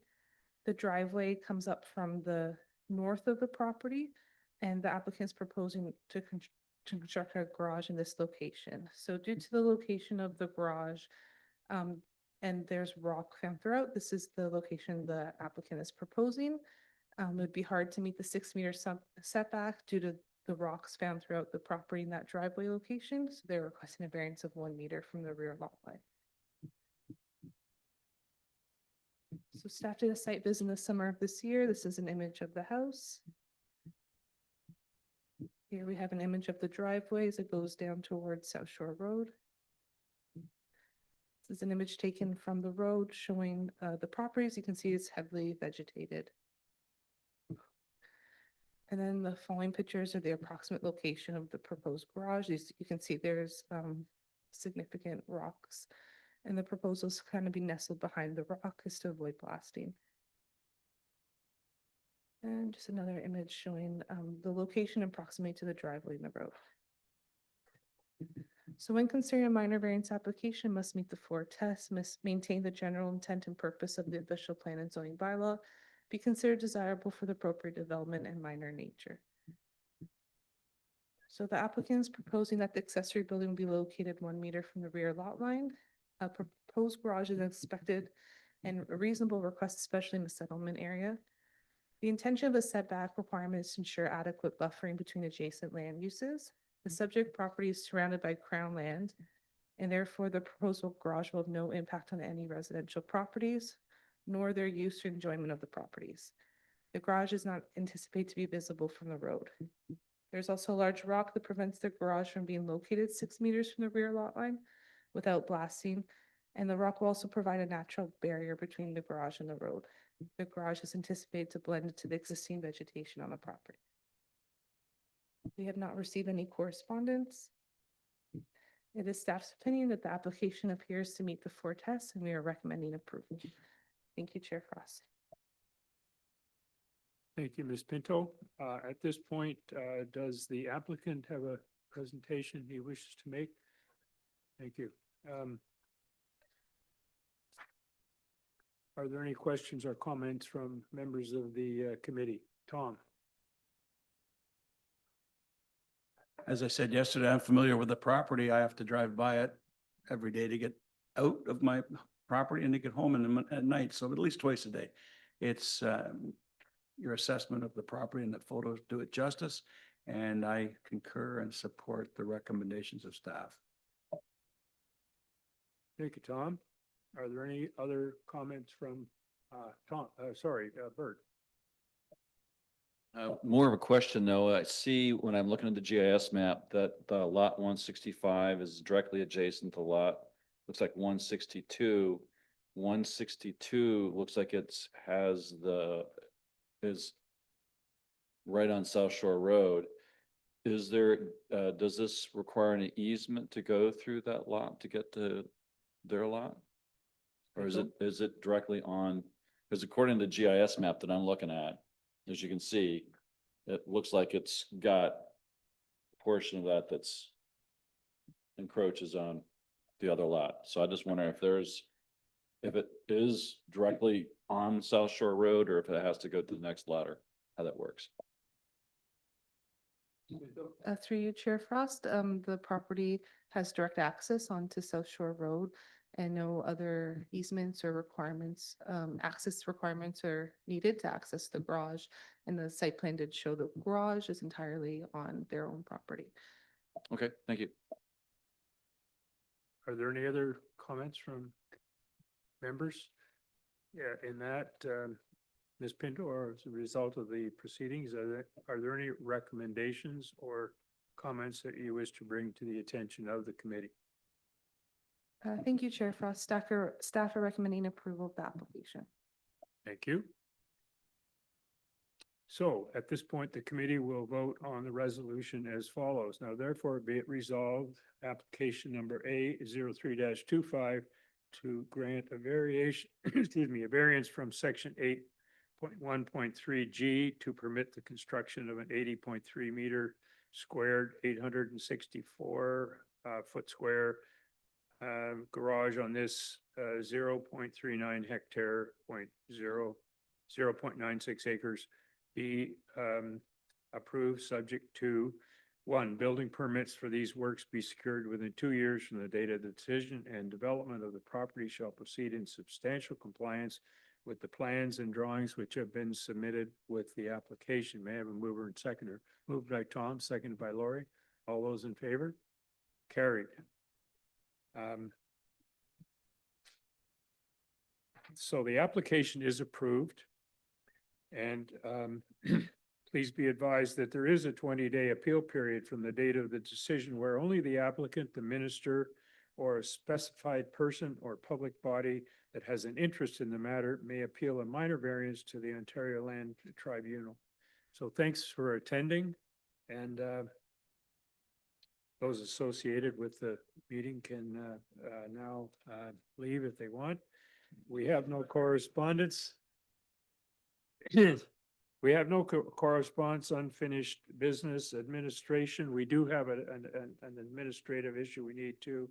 The driveway comes up from the north of the property, and the applicant is proposing to construct a garage in this location. So due to the location of the garage, and there's rock found throughout, this is the location the applicant is proposing. It would be hard to meet the 6 meter setback due to the rocks found throughout the property in that driveway location. So they're requesting a variance of 1 meter from the rear lot line. So staff did a site visit in the summer of this year. This is an image of the house. Here we have an image of the driveway as it goes down towards South Shore Road. This is an image taken from the road showing the properties. You can see it's heavily vegetated And then the following pictures are the approximate location of the proposed garage. These, you can see there's significant rocks. And the proposals kind of be nestled behind the rock is to avoid blasting. And just another image showing the location approximately to the driveway in the road. So when considering a minor variance application must meet the four tests, must maintain the general intent and purpose of the official plan and zoning bylaw, be considered desirable for the appropriate development and minor nature. So the applicant is proposing that the accessory building be located 1 meter from the rear lot line. A proposed garage is expected and a reasonable request, especially in the settlement area. The intention of the setback requirement is to ensure adequate buffering between adjacent land uses. The subject property is surrounded by crown land, and therefore the proposal garage will have no impact on any residential properties, nor their use or enjoyment of the properties. The garage is not anticipated to be visible from the road. There's also a large rock that prevents the garage from being located 6 meters from the rear lot line without blasting, and the rock will also provide a natural barrier between the garage and the road. The garage is anticipated to blend into the existing vegetation on the property. We have not received any correspondence. It is staff's opinion that the application appears to meet the four tests, and we are recommending approval. Thank you, Chair Frost. Thank you, Ms. Pinto. At this point, does the applicant have a presentation he wishes to make? Thank you. Are there any questions or comments from members of the committee? Tom? As I said yesterday, I'm familiar with the property. I have to drive by it every day to get out of my property and to get home at night, so at least twice a day. It's your assessment of the property and the photos do it justice, and I concur and support the recommendations of staff. Thank you, Tom. Are there any other comments from Bert? More of a question though. I see when I'm looking at the GIS map that the lot 165 is directly adjacent to lot, looks like 162. 162 looks like is right on South Shore Road. Is there, does this require an easement to go through that lot to get to their lot? Or is it directly on, because according to the GIS map that I'm looking at, as you can see, it looks like it's got a portion of that that's encroaches on the other lot. So I just wonder if it is directly on South Shore Road or if it has to go to the next lot or how that works. Through you, Chair Frost, the property has direct access onto South Shore Road and no other easements or requirements, access requirements are needed to access the garage. And the site plan did show the garage is entirely on their own property. Okay, thank you. Are there any other comments from members? Yeah, in that, Ms. Pinto, or as a result of the proceedings, are there any recommendations or comments that you wish to bring to the attention of the committee? Thank you, Chair Frost. Staff are recommending approval of the application. Thank you. So at this point, the committee will vote on the resolution as follows. Now therefore be it resolved, application number A 03-25 to grant a variation, excuse me, a variance from section 8.1.3 G to permit the construction of an 80.3 meter squared, 864 foot square garage on this 0.39 hectare, 0.96 acres be approved, subject to: 1, building permits for these works be secured within 2 years from the date of the decision, and development of the property shall proceed in substantial compliance with the plans and drawings which have been submitted with the application. May I have a mover and seconder? Moved by Tom, seconded by Lori. All those in favor? Carried. So the application is approved, and please be advised that there is a 20-day appeal period from the date of the decision where only the applicant, the minister, or a specified person or public body that has an interest in the matter may appeal a minor variance to the Ontario Land Tribunal. So thanks for attending, and those associated with the meeting can now leave if they want. We have no correspondence. We have no correspondence, unfinished business administration. We do have an administrative issue we need to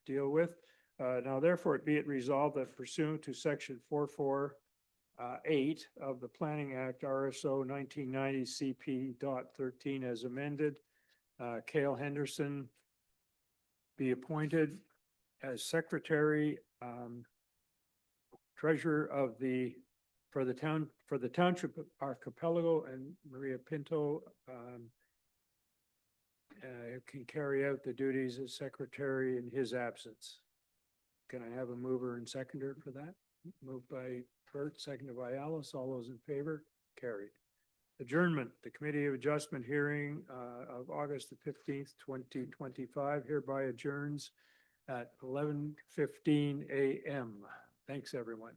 deal with. Now therefore be it resolved that pursuant to section 448 of the Planning Act, RSO 1990 CP.13 as amended, Cale Henderson be appointed as secretary, treasurer of for the township of Archipelago, and Maria Pinto can carry out the duties as secretary in his absence. Can I have a mover and seconder for that? Moved by Bert, seconded by Alice. All those in favor? Carried. Adjournment, the Committee of Adjustment hearing of August the 15th, 2025 hereby adjourns at 11:15 a.m. Thanks, everyone.